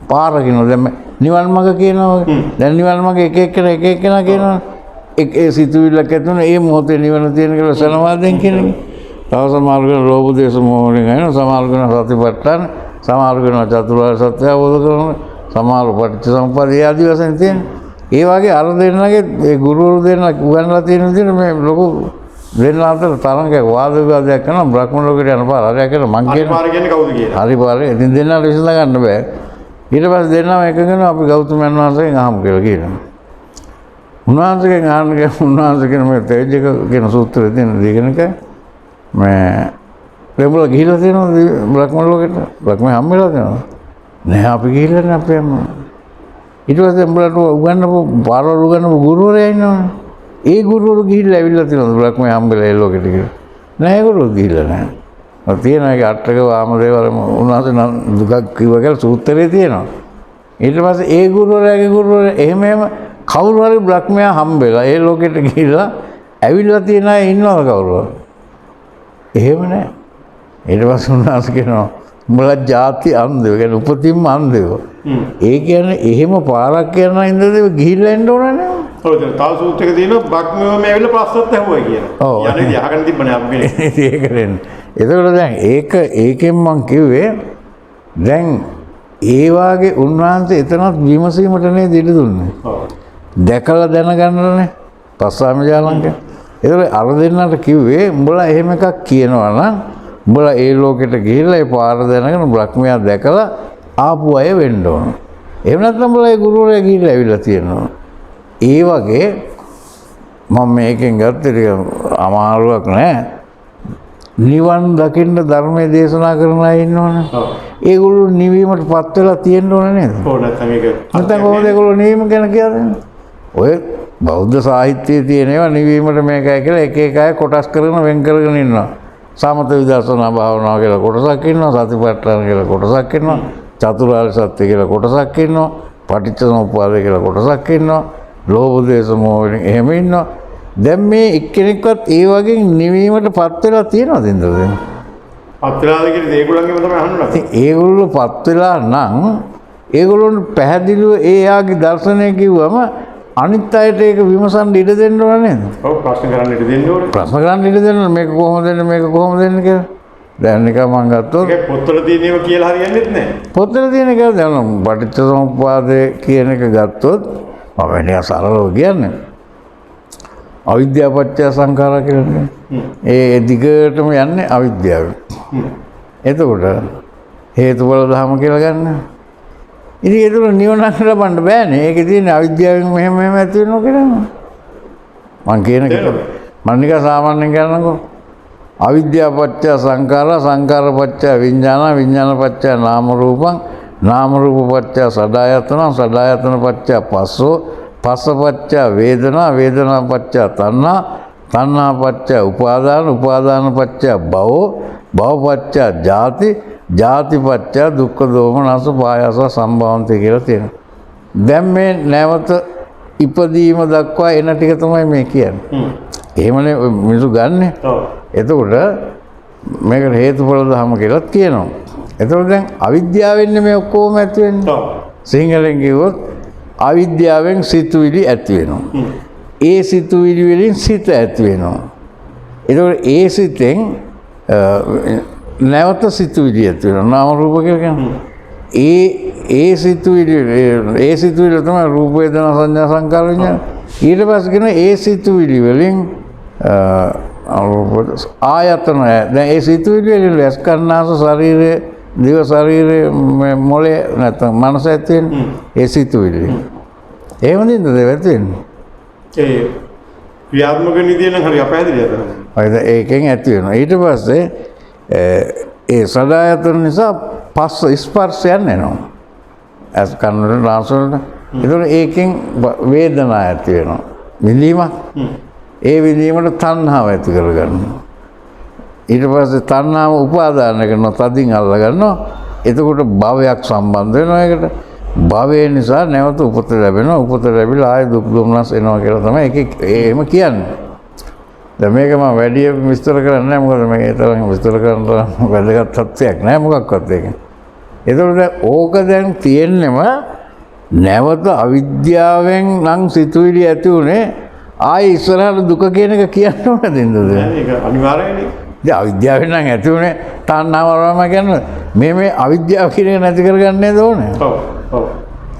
පාර කියනවා. දැන් නිවන් මඟ කියනවා. දැන් නිවන් මඟ එක එක්කෙනා කියනවා. ඒ සිතුවිල්ලක් ඇතුළේ ඒ මොහොතේ නිවන තියෙන කියලා සනවාදෙන් කියන්නේ. තව සමහර කෙනා ලෝභ දේශ මොහොනේ ගන්න, සමහර කෙනා සතිපට්ඨාන, සමහර කෙනා චතුරාර්ය සත්‍ය අවබෝධ කරගන්න, සමහර පටිච්චසමුප්පාදය ආදී වශයෙන් තියෙන. ඒ වගේ අර දෙන්නගේ ඒ ගුරුවරු දෙන්න උගන්වලා තියෙන විදිහට මේ ලොකු දෙන්න අතර තරංගයක් වාද විවාදයක් කරනවා බ්‍රහ්ම ලෝකයට යන පාර හරිය කියලා මං කියන පාර කියන්නේ කවුද කියලා. හරි පාරේ ඉතින් දෙන්නාට විසඳ ගන්න බෑ. ඊට පස්සේ දෙන්නම එකගෙන අපි ගෞතමයන් වහන්සේගෙන් අහමු කියලා කියනවා. උන්වහන්සේගෙන් අහන්නේ උන්වහන්සේ කියන මේ තේජක කියන සූත්‍රයේ තියෙන දීගණක මේ ප්‍රේමල ගිහිලා තියෙනවා බ්‍රහ්ම ලෝකෙට. බ්‍රහ්ම හම්බෙලා තියෙනවා. නෑ අපි ගිහිල්ලා නෑ අපි යන්න. ඊට පස්සේ උඹලට උගන්වපු පාරවල් උගන්වපු ගුරුවරයා ඉන්නවනේ. ඒ ගුරුවරු ගිහිල්ලා ඇවිල්ලා තියෙනවා බ්‍රහ්මයා හම්බෙලා ඒ ලෝකෙට කියලා. නෑ ඒගොල්ලෝ ගිහිල්ලා නෑ. තියෙන එක අටක වාමදේවල උන්වහන්සේ දුකක් කිව්ව කියලා සූත්‍රයේ තියෙනවා. ඊට පස්සේ ඒ ගුරුවරයාගේ ගුරුවරයා එහෙම කවුරු හරි බ්‍රහ්මයා හම්බෙලා ඒ ලෝකෙට ගිහිල්ලා ඇවිල්ලා තියෙන අය ඉන්නවද කවුරුහරි? එහෙම නෑ. ඊට පස්සේ උන්වහන්සේ කියනවා උඹලා ಜಾති අන්ධයෝ කියන්නේ උපතින්ම අන්ධයෝ. ඒ කියන්නේ එහෙම පාරක් යන ඉඳලා ගිහිල්ලා එන්න ඕන නෑ. ඔව් දැන් තව සූත්‍රයක තියෙනවා බ්‍රහ්මයෝ මේ ඇවිල්ලා ප්‍රශ්නත් ඇහුවා කියලා. ඔව්. යන්නේ අහගෙන තිබ්බනේ අපි මේ. ඒක දෙන්නේ. එතකොට දැන් ඒකෙන් මම කිව්වේ දැන් ඒ වාගේ උන්වහන්සේ එතනත් විමසීමට නේද ඉඩ දුන්නේ. ඔව්. දැකලා දැනගන්නනේ පස්සාම ජාලංක. ඒතකොට අර දෙන්නට කිව්වේ උඹලා එහෙම එකක් කියනවා නම් උඹලා ඒ ලෝකෙට ගිහිල්ලා ඒ පාර දැනගෙන බ්‍රහ්මයා දැකලා ආපු අය වෙන්න ඕන. එහෙම නැත්නම් උඹලා ඒ ගුරුවරයා ගිහිල්ලා ඇවිල්ලා තියෙනවා. ඒ වගේ මම මේකෙන් ගත්තේ ටික අමාරුවක් නෑ. නිවන් දකින්න ධර්මයේ දේශනා කරන අය ඉන්නවනේ. ඔව්. ඒගොල්ලෝ නිවීමට පත් වෙලා තියෙන්න ඕනේ නේද? ඕ නැත්නම් ඒක නැත්නම් කොහොමද ඒගොල්ලෝ නිවීම ගැන කියන්නේ? ඔය බෞද්ධ සාහිත්‍යයේ තියෙන ඒවා නිවීමට මේකයි කියලා එක එක අය කොටස් කරගෙන වෙන් කරගෙන ඉන්නවා. සමත විදර්ශනා භාවනාව කියලා කොටසක් ඉන්නවා, සතිපට්ඨාන කියලා කොටසක් ඉන්නවා, චතුරාර්ය සත්‍ය කියලා කොටසක් ඉන්නවා, පටිච්චසමුප්පාද කියලා කොටසක් ඉන්නවා, ලෝභ දේශ මොහ වලින් එහෙම ඉන්නවා. දැන් මේ එක්කෙනෙක්වත් ඒ වගේ නිවීමට පත් වෙලා තියෙනවද ඉඳලා? පත් වෙලාද කියලා ඒගොල්ලන්ගේම තමයි අහන්නේ. ඉතින් ඒගොල්ලෝ පත් වෙලා නම් ඒගොල්ලොන්ට පැහැදිලිව ඒ යාගේ දර්ශනය කිව්වම අනිත් අයට ඒක විමසන්න ඉඩ දෙන්න ඕන නේද? ඔව් ප්‍රශ්න කරන්න ඉඩ දෙන්න ඕනේ. ප්‍රශ්න කරන්න ඉඩ දෙන්න මේක කොහොමද දෙන්නේ මේක කොහොමද දෙන්නේ කියලා. දැන් නිකන් මම ගත්තොත් ඒක පොත්වල තියෙන ඒවා කියලා හරියන්නේ නැහැ. පොතේ තියෙන එක දැන් පටිච්චසමුප්පාදේ කියන එක ගත්තොත් මම නිකන් සරලව කියන්නේ අවිද්‍යාව පත්‍ය සංඛාරා කියලා කියන්නේ. ඒ දිගටම යන්නේ අවිද්‍යාවෙන්. එතකොට හේතුඵල ධර්ම කියලා ගන්න. ඉතින් ඒක නිවනක් ලබන්න බෑනේ. ඒකේ තියෙන අවිද්‍යාවෙන් මෙහෙම ඇති වෙනවා කියලා. මං කියන එක මම නිකන් සාමාන්‍යයෙන් කියනකො අවිද්‍යාව පත්‍ය සංඛාරා සංඛාර පත්‍ය විඥාන විඥාන පත්‍ය නාම රූපං නාම රූප පත්‍ය සදායතන සදායතන පත්‍ය පස්සෝ පස්ස පත්‍ය වේදනා වේදනා පත්‍ය තණ්හා තණ්හා පත්‍ය උපාදාන උපාදාන පත්‍ය භව භව පත්‍ය ජාති ජාති පත්‍ය දුක්ඛ දෝමනස පායස සම්භවන්ති කියලා තියෙනවා. දැන් මේ නැවත ඉපදීම දක්වා එන ටික තමයි මේ කියන්නේ. එහෙමනේ මිනිස්සු ගන්නෙ. ඔව්. එතකොට මේකට හේතුඵල ධර්ම කියලා කියනවා. එතකොට දැන් අවිද්‍යාවෙන් මේ ඔක්කොම ඇති වෙන්නේ. ඔව්. සිංහලෙන් කිව්වොත් අවිද්‍යාවෙන් සිතුවිලි ඇති වෙනවා. ඒ සිතුවිලි වලින් සිත ඇති වෙනවා. එතකොට ඒ සිතෙන් නැවත සිතුවිලි ඇති වෙනවා. නාම රූප කියලා කියනවා. ඒ සිතුවිලි තමයි රූප වේදනා සංඥා සංකාර විඤ්ඤාණ. ඊට පස්සේ කියන ඒ සිතුවිලි වලින් ආයතන දැන් ඒ සිතුවිලි වලින් ලැස් කන්නාස ශරීරයේ දිව ශරීරයේ මොලේ නැත්නම් මනස ඇති වෙන්නේ ඒ සිතුවිලි. එහෙම නේද ඇති වෙන්නේ? ඒ ක්‍රියාත්මක නිදිය නම් හරි අපහැදිලිද? හරිද? ඒකෙන් ඇති වෙනවා. ඊට පස්සේ ඒ සදායතන නිසා පස්ස ස්පර්ශයන් එනවා. ඇස් කන වල නාස වල. ඒතකොට ඒකෙන් වේදනාවක් ඇති වෙනවා. විඳීමක්. ඒ විඳීමට තණ්හාව ඇති කරගන්නවා. ඊට පස්සේ තණ්හාව උපාදාන කරනවා, තදින් අල්ල ගන්නවා. එතකොට භවයක් සම්බන්ධ වෙනවා ඒකට. භවය නිසා නැවත උපත ලැබෙනවා. උපත ලැබිලා ආය දුක් දුම්නස් එනවා කියලා තමයි ඒක එහෙම කියන්නේ. දැන් මේක මම වැඩි විස්තර කරන්නේ නැහැ. මොකද මේක තරම් විස්තර කරන්න වැදගත් තත්ත්වයක් නෑ මොකක්වත් ඒක. එතකොට ඕක දැන් තියෙන්නෙම නැවත අවිද්‍යාවෙන් නම් සිතුවිලි ඇති උනේ ආයි ඉස්සරහට දුක කියන එක කියන්න ඕනද නේද? ඒක අනිවාර්යනේ. දැන් අවිද්‍යාවෙන් නම් ඇති උනේ තණ්හාව වරම කියන්නේ මේ අවිද්‍යාව කියන එක නැති කරගන්න නේද ඕනේ? ඔව් ඔව්.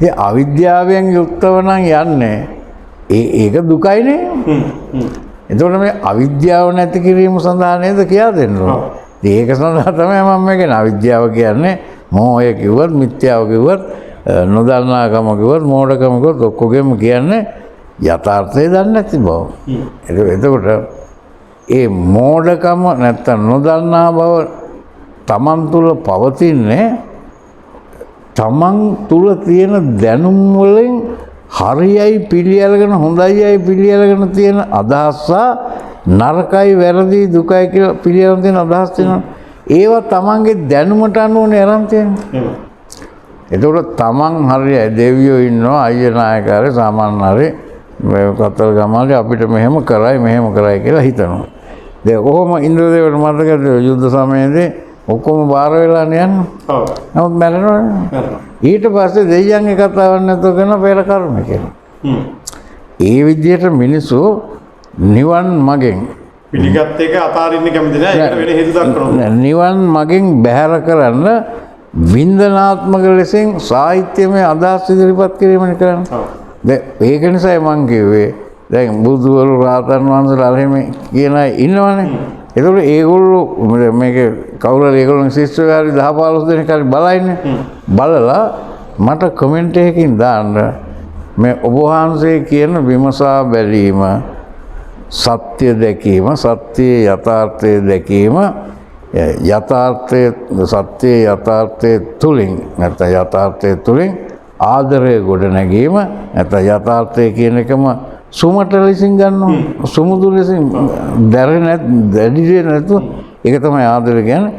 ඒ අවිද්‍යාවෙන් යුක්තව නම් යන්නේ ඒක දුකයිනේ. එතකොට මේ අවිද්‍යාව නැති කිරීම සඳහා නේද කියලා දෙන්න ඕනේ. ඒක සඳහා තමයි මම මේ කියන්නේ අවිද්‍යාව කියන්නේ මෝහය කිව්වත් මිත්‍යාව කිව්වත් නොදන්නාකම කිව්වත් මෝඩකම කිව්වත් ඔක්කොගෙම කියන්නේ යථාර්ථය දන්නේ නැති බව. එතකොට ඒ මෝඩකම නැත්තම් නොදන්නා බව තමන් තුළ පවතින්නේ තමන් තුළ තියෙන දැනුම් වලින් හරියයි පිළිඅරගෙන හොඳයියි පිළිඅරගෙන තියෙන අදහස නරකයි වැරදි දුකයි කියලා පිළිඅරගෙන තියෙන අදහස් තියෙනවා. ඒවා තමන්ගේ දැනුමට අනුවනේ අරන් තියෙන්නේ. එතකොට තමන් හරියයි දෙවියෝ ඉන්නවා අයිය නායකයරේ සාමාන්‍ය හරි මේ කතල් ගමල්ලි අපිට මෙහෙම කරයි කියලා හිතනවා. දැන් කොහොම ඉන්ද්‍රදේවට මතකද යුද්ධ සමයේදී ඔක්කොම බාර වෙලා යන්නේ. ඔව්. නමුත් මැරෙනවනේ. ඊට පස්සේ දෙයියන්ගේ කතාවක් නැතුව කරන පෙර කර්ම කියලා. ඒ විදිහට මිනිස්සු නිවන් මගෙන් පිළිගත් එක අතාරින්න කැමති නෑ. ඒකට වෙන හේතු දක්වනවා. නිවන් මගෙන් බැහැර කරන්න වින්දනාත්මක ලෙසින් සාහිත්‍යමය අදහස් ඉදිරිපත් කිරීමනේ කරන්නේ. ඔව්. දැන් ඒක නිසායි මං කිව්වේ දැන් බුදුවරු රාතන් වහන්සේලා එහෙම කියන අය ඉන්නවනේ. ඒතකොට ඒගොල්ලෝ මේක කවුරු හරි ඒගොල්ලෝ ශිෂ්‍යයෝ 10-15 දෙනෙක් හරි බලයිනේ. බලලා මට කමෙන්ට් එකකින් දාන්න මේ ඔබ වහන්සේ කියන විමසා බැලීම සත්‍ය දැකීම, සත්‍යයේ යථාර්ථය දැකීම, සත්‍යයේ යථාර්ථය තුලින් නැත්නම් යථාර්ථය තුලින් ආදරය ගොඩ නැගීම, නැත්නම් යථාර්ථය කියන එකම සුමට ලෙසින් ගන්නවා, සුමුදු ලෙසින් දැඩි නැතු ඒක තමයි ආදරය කියන්නේ.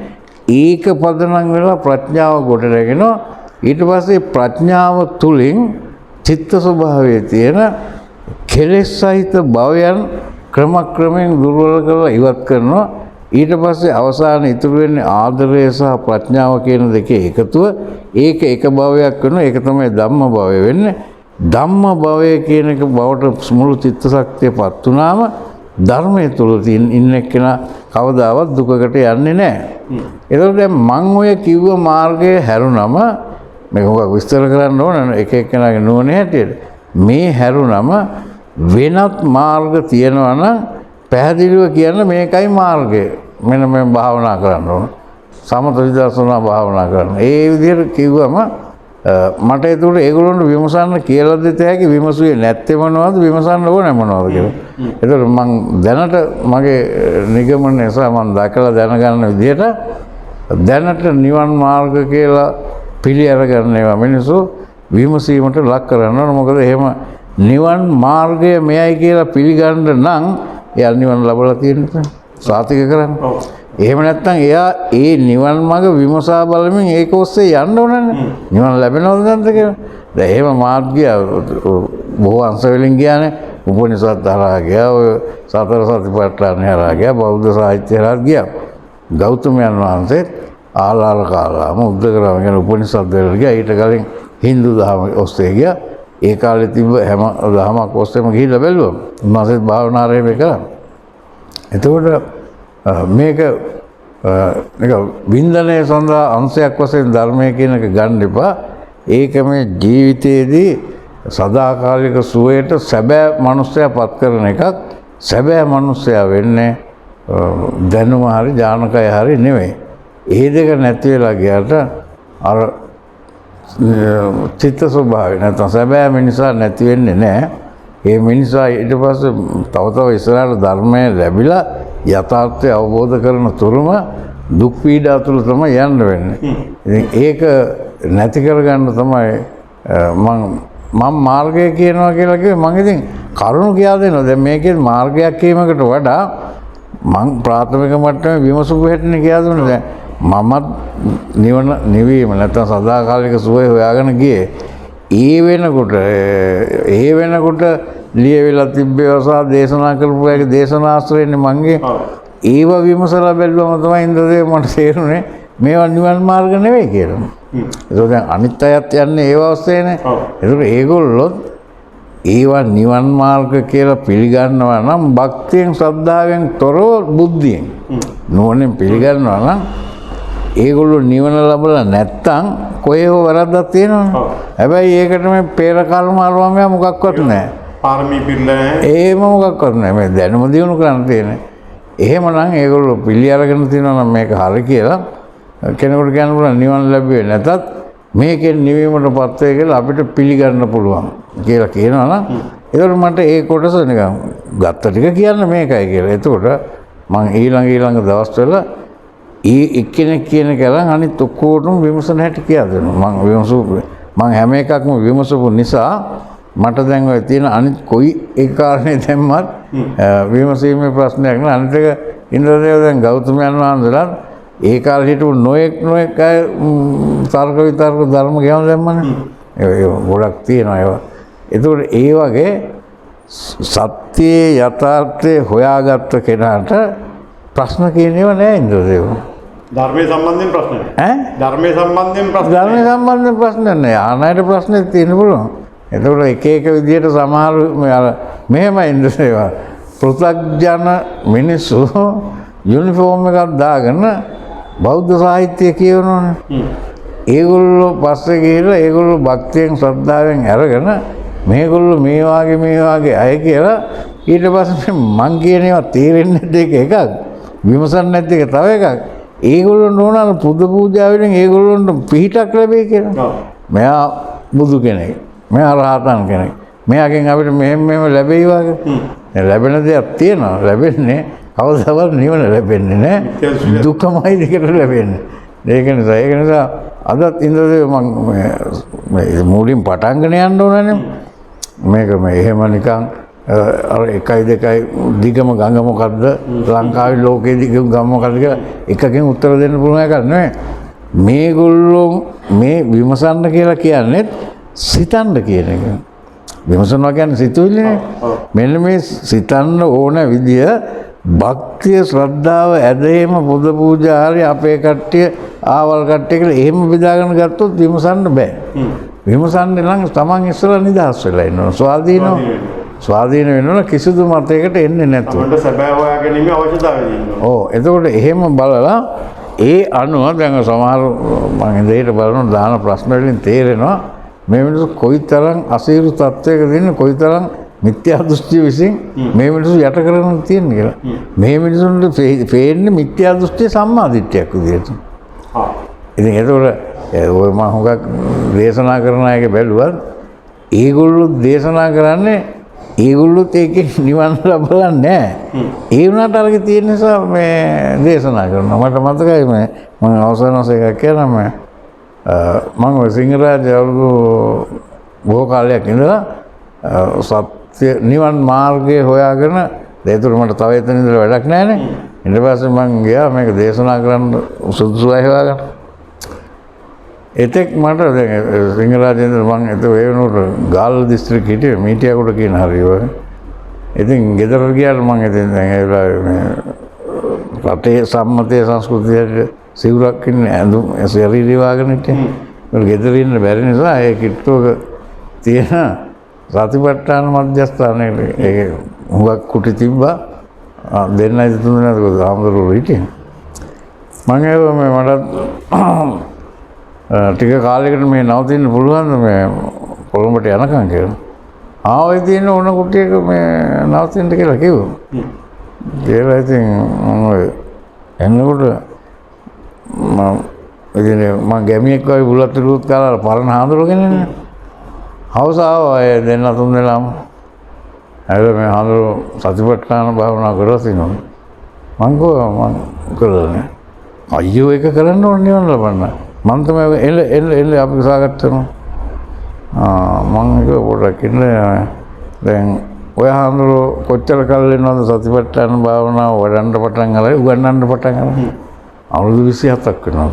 ඒක පදනම් වෙලා ප්‍රඥාව ගොඩ නැගෙනවා. ඊට පස්සේ ප්‍රඥාව තුලින් චිත්ත ස්වභාවයේ තියෙන කෙලෙස් සහිත භවයන් ක්‍රමක්‍රමයෙන් දුර්වල කරලා ඉවත් කරනවා. ඊට පස්සේ අවසාන ඉතුරු වෙන්නේ ආදරය සහ ප්‍රඥාව කියන දෙකේ එකතුව. ඒක එක භවයක් වෙනවා. ඒක තමයි ධම්ම භවය වෙන්නේ. ධම්ම භවය කියන එක බවට මුළු චිත්ත ශක්තියපත් වුණාම ධර්මයේ තුල ඉන්න එක්කෙනා කවදාවත් දුකකට යන්නේ නැහැ. ඒකෝ දැන් මං ඔය කිව්ව මාර්ගය හැරුණම මේක විස්තර කරන්න ඕන එක එක්කෙනාගේ නුවණ හැටියට. මේ හැරුණම වෙනත් මාර්ග තියෙනවා නම් පැහැදිලිව කියන්න මේකයි මාර්ගය. මෙන්න මේ භාවනා කරන්න ඕන. සමත විදර්ශනා භාවනා කරන්න. ඒ විදිහට කිව්වම මට ඒකට ඒගොල්ලන්ට විමසන්න කියලා දෙත හැකි විමසුවේ නැත්තේ මොනවද විමසන්න ඕනේ මොනවද කියලා. ඒකට මම දැනට මගේ නිගමන නිසා මම දැකලා දැනගන්න විදිහට දැනට නිවන් මාර්ග කියලා පිළි අරගන්න ඒවා මිනිස්සු විමසීමට ලක් කරනවා. මොකද එහෙම නිවන් මාර්ගය මෙයයි කියලා පිළිගන්න නම් එයා නිවන් ලැබලා තියෙනවා සාතික කරන්න. එහෙම නැත්නම් එයා ඒ නිවන් මාර්ග විමසා බලමින් ඒක ඔස්සේ යන්න ඕනනේ. නිවන් ලැබෙනවද නැද්ද කියලා. දැන් එහෙම මාර්ගය බොහෝ අංශ වලින් ගියානේ. උපනිෂද් හරහා ගියා, ඔය සතර සතිපට්ඨාන හරහා ගියා, බෞද්ධ සාහිත්‍ය හරහා ගියා. ගෞතමයන් වහන්සේ ආලාර කාලාම උද්දකරම කියන උපනිෂද් වලට ගියා. ඊට කලින් හින්දු දහම ඔස්සේ ගියා. ඒ කාලේ තිබ්බ හැම දහමක් ඔස්සේම ගිහිල්ලා බැලුවා. උන්වහන්සේත් භාවනා ආරම්භ කළා. එතකොට මේක වින්දනය සඳහා අංශයක් වශයෙන් ධර්මය කියන එක ගන්න එපා. ඒක මේ ජීවිතයේදී සදාකාලික සුවයට සැබෑ මනුස්සයා පත් කරන එකක්. සැබෑ මනුස්සයා වෙන්නේ දැනුම හරි ඥානකය හරි නෙවෙයි. ඒ දෙක නැති වෙලා ගියාට අර චිත්ත ස්වභාවය නැත්නම් සැබෑ මිනිසා නැති වෙන්නේ නැහැ. ඒ මිනිසා ඊට පස්සේ තව ඉස්සරහට ධර්මය ලැබිලා යථාර්ථය අවබෝධ කරන තුරුම දුක් පීඩා තුළ තමයි යන්න වෙන්නේ. ඉතින් ඒක නැති කරගන්න තමයි මම මාර්ගය කියනවා කියලා කිව්වේ. මම ඉතින් කරුණු කියා දෙනවා. දැන් මේකේ මාර්ගයක් කියමකට වඩා මම ප්‍රාථමික මට්ටමේ විමසුපු හැටිනේ කියා දුන්නේ. දැන් මමත් නිවන නිවීම නැත්නම් සදාකාලික සුවය හොයාගෙන ගියේ. ඒ වෙනකොට ලියවිලා තිබ්බේවා සහ දේශනා කරපු එක දේශනාස්ත්‍රයනේ මංගේ. ඒව විමසලා බැලුවම තමයි ඉන්ද්‍රදේව මට තේරුනේ මේවා නිවන් මාර්ග නෙවෙයි කියලා. ඒක දැන් අනිත් අයත් යන්නේ ඒව ඔස්සේනේ. ඒක ඒගොල්ලොත් ඒවා නිවන් මාර්ග කියලා පිළිගන්නවා නම් භක්තියෙන් ශ්‍රද්ධාවෙන් තොරව බුද්ධියෙන් නුවණින් පිළිගන්නවා නම් ඒගොල්ලෝ නිවන ලැබලා නැත්තම් කොහේ හෝ වැරද්දක් තියෙනවනේ. හැබැයි ඒකට මේ පෙර කර්ම අරවම මොකක්වත් නැහැ. පාරමී පිළිලා නැහැ. ඒම මොකක්වත් නැහැ. මේ දැනුම දිනු කරන්න තියෙන්නේ. එහෙමනම් ඒගොල්ලෝ පිළි අරගෙන තියනවා නම් මේක හරි කියලා කෙනෙකුට කියන්න පුළුවන් නිවන ලැබුවේ නැතත් මේකෙන් නිවීමටපත් වෙයි කියලා අපිට පිළිගන්න පුළුවන් කියලා කියනවා නම් ඒකට මට ඒ කොටස නිකන් ගත්ත ටික කියන්න මේකයි කියලා. එතකොට මම ඊළඟ දවස්වල එක්කෙනෙක් කියන කරන් අනිත් ඔක්කොටම විමසන හැටි කියලා දෙනවා. මම හැම එකක්ම විමසපු නිසා මට දැන් ඔය තියෙන අනිත් කොයි එක කාරණේ දැම්මත් විමසීමේ ප්‍රශ්නයක් නෑ. අනිත් එක ඉන්ද්‍රදේව දැන් ගෞතමයන් වහන්සේලා ඒ කාලේ හිටපු නොඑක් අය තර්ක විතර්ක ධර්ම කියනවා දැම්මනේ. ඒ ගොඩක් තියෙනවා ඒවා. ඒතකොට ඒ වගේ සත්‍යයේ යථාර්ථය හොයාගත්ත කෙනාට ප්‍රශ්න කියනේව නෑ ඉන්ද්‍රදේව. ධර්මයේ සම්බන්ධයෙන් ප්‍රශ්න නෑ. ධර්මයේ සම්බන්ධයෙන් ප්‍රශ්න නෑ. ආනයට ප්‍රශ්නේ තියෙන්න පුළුවන්. එතකොට එක විදිහට සමහර මෙහෙමයි ඉන්ද්‍රදේව. පෘථග්ජන මිනිස්සු යුනිෆෝම් එකක් දාගෙන බෞද්ධ සාහිත්‍ය කියවනවානේ. ඒගොල්ලෝ පස්සේ ගිහිල්ලා ඒගොල්ලෝ භක්තියෙන් ශ්‍රද්ධාවෙන් අරගෙන මේගොල්ලෝ මේ වාගේ අය කියලා ඊට පස්සේ මං කියන ඒවා තේරෙන්නේ නැති එකක් විමසන්නේ නැති එක තව එකක්. ඒගොල්ලෝ නෝනා පුද පූජාවෙන් ඒගොල්ලොන්ට පිහිටක් ලැබෙයි කියලා. මෙයා බුදු කෙනෙක්. මෙයා රහතන් කෙනෙක්. මෙයාගෙන් අපිට මෙහෙම ලැබෙයි වගේ. ලැබෙන දෙයක් තියෙනවා ලැබෙන්නේ කවදාවත් නිවන ලැබෙන්නේ නැහැ දුකමයි දෙකට ලැබෙන්නේ ඒක නිසා අදත් ඉඳලා මම මුලින් පටන්ගෙන යන්න ඕනනේ මේක එහෙම නිකන් අර 1-2 දිගම ගඟ මොකද්ද ලංකාවේ ලෝකයේ දිගම ගඟ මොකද්ද කියලා එකකින් උත්තර දෙන්න පුළුවන් එකක් නෙවෙයි මේගොල්ලෝ මේ විමසන්න කියලා කියන්නේ සිතන්න කියන එක විමසනවා කියන්නේ සිතුවිලිනේ මෙන්න මේ සිතන්න ඕන විදිය භක්තිය ශ්‍රද්ධාව ඇදහිම පුද පූජා හරි අපේ කට්ටිය ආවල් කට්ටිය කියලා එහෙම බෙදාගෙන ගත්තොත් විමසන්න බෑ විමසන්නේ නම් තමන් ඉස්සලා නිදහස් වෙලා ඉන්නවා ස්වාධීන වෙනවා කිසිදු මතයකට එන්නේ නැතුව අපිට සැබෑ හොයා ගැනීම අවශ්‍යතාවය තියෙනවා ඔව් එතකොට එහෙම බලලා ඒ අනුව දැන් සමහර මම ඉඳේට බලන දාන ප්‍රශ්න වලින් තේරෙනවා මේ මිනිස්සු කොයිතරම් අසීරු තත්වයක ඉන්නේ කොයිතරම් මිත්‍යා දෘෂ්ටි විසින් මේ මිනිස්සු යට කරගෙන තියෙන්නේ කියලා. මේ මිනිසුන්ට පේන්නේ මිත්‍යා දෘෂ්ටි සම්මා දිට්ඨියක් විදියට. ඉතින් ඒතකොට ඔය මම හුඟක් දේශනා කරන අයගේ බැලුවත් ඒගොල්ලෝ දේශනා කරන්නේ ඒගොල්ලොත් ඒකේ නිවන් ලබලා නැහැ. ඒ වුණාට අරගේ තියෙන නිසා මේ දේශනා කරනවා. මට මතකයි මම අවසන් වශයෙන් කියනවා මම ඔය සිංහරාජ අවුරුදු බොහෝ කාලයක් ඉඳලා සත්‍ය නිවන් මාර්ගය හොයාගෙන ඒතර මට තව එතන ඉඳලා වැඩක් නැහැනේ. ඊට පස්සේ මම ගියා මේක දේශනා කරන්න සුදුසු අය හොයාගන්න. එතෙක් මට දැන් සිංහරාජේන්ද්‍ර මම ඒ වෙනකොට ගාල්ල දිස්ත්‍රික්කෙ හිටියේ මීටියාකොට කියන හරිය ඔය. ඉතින් ගෙදර ගියාට මම ඉතින් දැන් ඒ වෙලාවේ මේ රටේ සම්මතයේ සංස්කෘතියේ සිවුරක් ඉන්නේ ඇඳුම් ශරීරය වාගෙන හිටියේ. ඒක ගෙදර ඉන්න බැරි නිසා ඒ කිට්ටුවක තියෙන සතිපට්ඨාන මධ්‍යස්ථානයේ ඒක හුඟක් කුටි තිබ්බා. දෙන්නයි තුන්දෙනාද ආම්දරුවෝ හිටියේ. මම ඒවා මට ටික කාලයකට මේ නවතින්න පුළුවන්ද මේ කොළඹට යනකම් කියලා. ආවෙ තියෙන ඕන කුටියක මේ නවතින්න කියලා කිව්වා. කියලා ඉතින් මම එන්නකොට මම ගැමියෙක් වගේ බුලත් රුත් කාලා පරණ හාමුදුරුවෝ කෙනෙක්නේ. හවස ආවා ඒ දෙන්න තුන් දෙනාම. ඇවිල්ලා මේ හාමුදුරුවෝ සතිපට්ඨාන භාවනා කරලා තිනවා. මං කරන්නේ. අයියෝ ඒක කරන්න ඕනේ නිවන ලබන්න. මම තමයි එල්ල අපි සාකච්ඡා කරනවා. මම ඒක පොඩ්ඩක් ඉන්නේ. දැන් ඔය හාමුදුරුවෝ කොච්චර කල් වෙනවද සතිපට්ඨාන භාවනාව වඩන්න පටන් අරගෙන උගන්වන්න පටන් අරගෙන අවුරුදු 27ක් වෙනවා.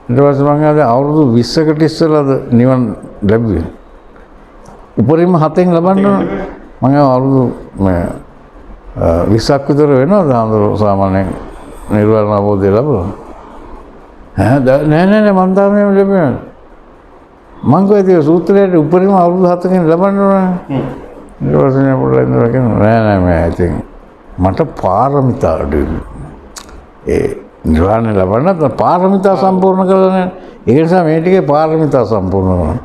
ඊට පස්සේ මම අවුරුදු 20කට ඉස්සෙල්ලාද නිවන් ලැබුවේ. උපරිම 7න් ලබන්න මම අවුරුදු 20ක් විතර වෙනවා හාමුදුරුවෝ සාමාන්‍යයෙන් නිර්වාණ අවබෝධය ලැබුවා. නෑ මම තාම ලැබෙන්නේ. මං කියේ සූත්‍රයේ උපරිම අවුරුදු 7කින් ලබන්න ඕනේ. ඊට පස්සේ පොඩ්ඩක් ඉඳලා කියනවා නෑ මම ඉතින් මට පාරමිතා අඩුයි. ඒ නිර්වාණය ලබන්න පාරමිතා සම්පූර්ණ කරලා නෑ. ඒ නිසා මේ ටිකේ පාරමිතා සම්පූර්ණ කරනවා.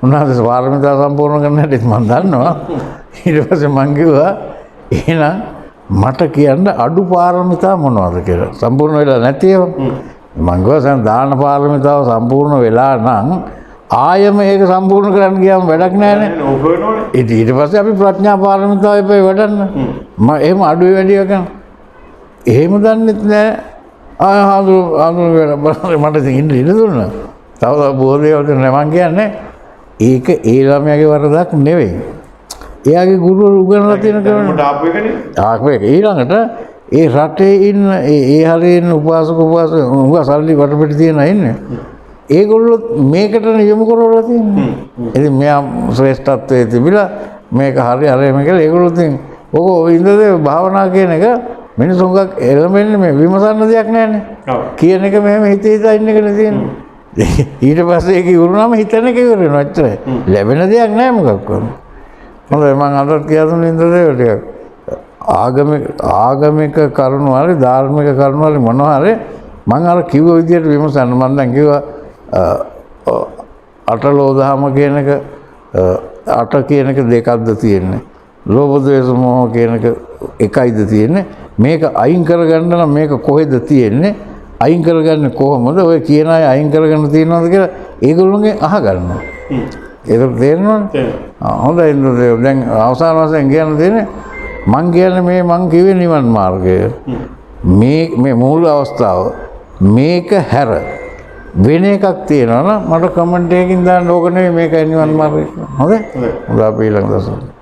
උන්වහන්සේ පාරමිතා සම්පූර්ණ කරන්න හැටි මම දන්නවා. ඊට පස්සේ මං කිව්වා එහෙනම් මට කියන්න අඩු පාරමිතා මොනවද කියලා. සම්පූර්ණ වෙලා නැති ඒවා. මං ගොසන් දාන පාරමිතාව සම්පූර්ණ වෙලා නම් ආයම ඒක සම්පූර්ණ කරන්න ගියාම වැඩක් නැහැ නේ. ඊට පස්සේ අපි ප්‍රඥා පාරමිතාව එපේ වඩන්න. මම එහෙම අඩුවේ වැඩිය කරන. එහෙම දන්නෙත් නැහැ. මට ඉන්න ඉන්න දුන්නා. තව බෝධියවලට මං කියන්නේ ඒක ඒ ළමයාගේ වරදක් නෙවෙයි. එයාගේ ගුරුවරු උගන්වලා තියෙන කෙනෙක්. ආපු එක ඊළඟට ඒ රටේ ඉන්න ඒ හරිය ඉන්න උපාසක උගා සල්ලි වටපිට තියන ඉන්නේ. ඒගොල්ලෝ මේකට යොමු කරවලා තියෙනවා. ඉතින් මෙයා ශ්‍රේෂ්ඨත්වයේ තිබිලා මේක හරිය කියලා ඒගොල්ලෝ ඉතින් ඔක ඉඳලා භාවනා කියන එක මිනිසුන්ගක් එළමෙන්නේ මේ විමසන්න දෙයක් නැහැනේ. කියන එක මෙහෙම හිතේ හිතා ඉන්න එකනේ තියෙන්නේ. ඊට පස්සේ ඒක ඉවරුනම හිතන එක ඉවර වෙනවා ඇත්තට. ලැබෙන දෙයක් නැහැ මොකක්වත්. හොඳයි මම අදත් කියලා දුන්න ඉඳලා ටිකක් ආගමික කරුණු හරි ධාර්මික කරුණු හරි මොනවා හරි මම අර කිව්ව විදිහට විමසන්න මම දැන් කිව්වා අටලෝ දහම කියන එක අට කියන එක දෙකක්ද තියෙන්නේ ලෝභ ද්වේෂ මොහ කියන එක එකයිද තියෙන්නේ මේක අයින් කරගන්න නම් මේක කොහෙද තියෙන්නේ අයින් කරගන්නේ කොහොමද ඔය කියන අය අයින් කරගන්න තියෙනවද කියලා ඒගොල්ලෝගෙන් අහගන්නවා ඒක තේරෙනවද? හොඳයි ඉන්ද්‍රදේව. දැන් අවසාන වශයෙන් කියන්න තියෙන්නේ මං කියන්නේ මේ මං කිව්වේ නිවන් මාර්ගය. මේ මූල අවස්ථාව මේක හැර වෙන එකක් තියෙනවා නම් මට කමෙන්ට් එකකින් දාන්න ඕක නෙවෙයි මේකයි නිවන් මාර්ගය. හොඳයි? හොඳයි අපි ඊළඟ දවසේ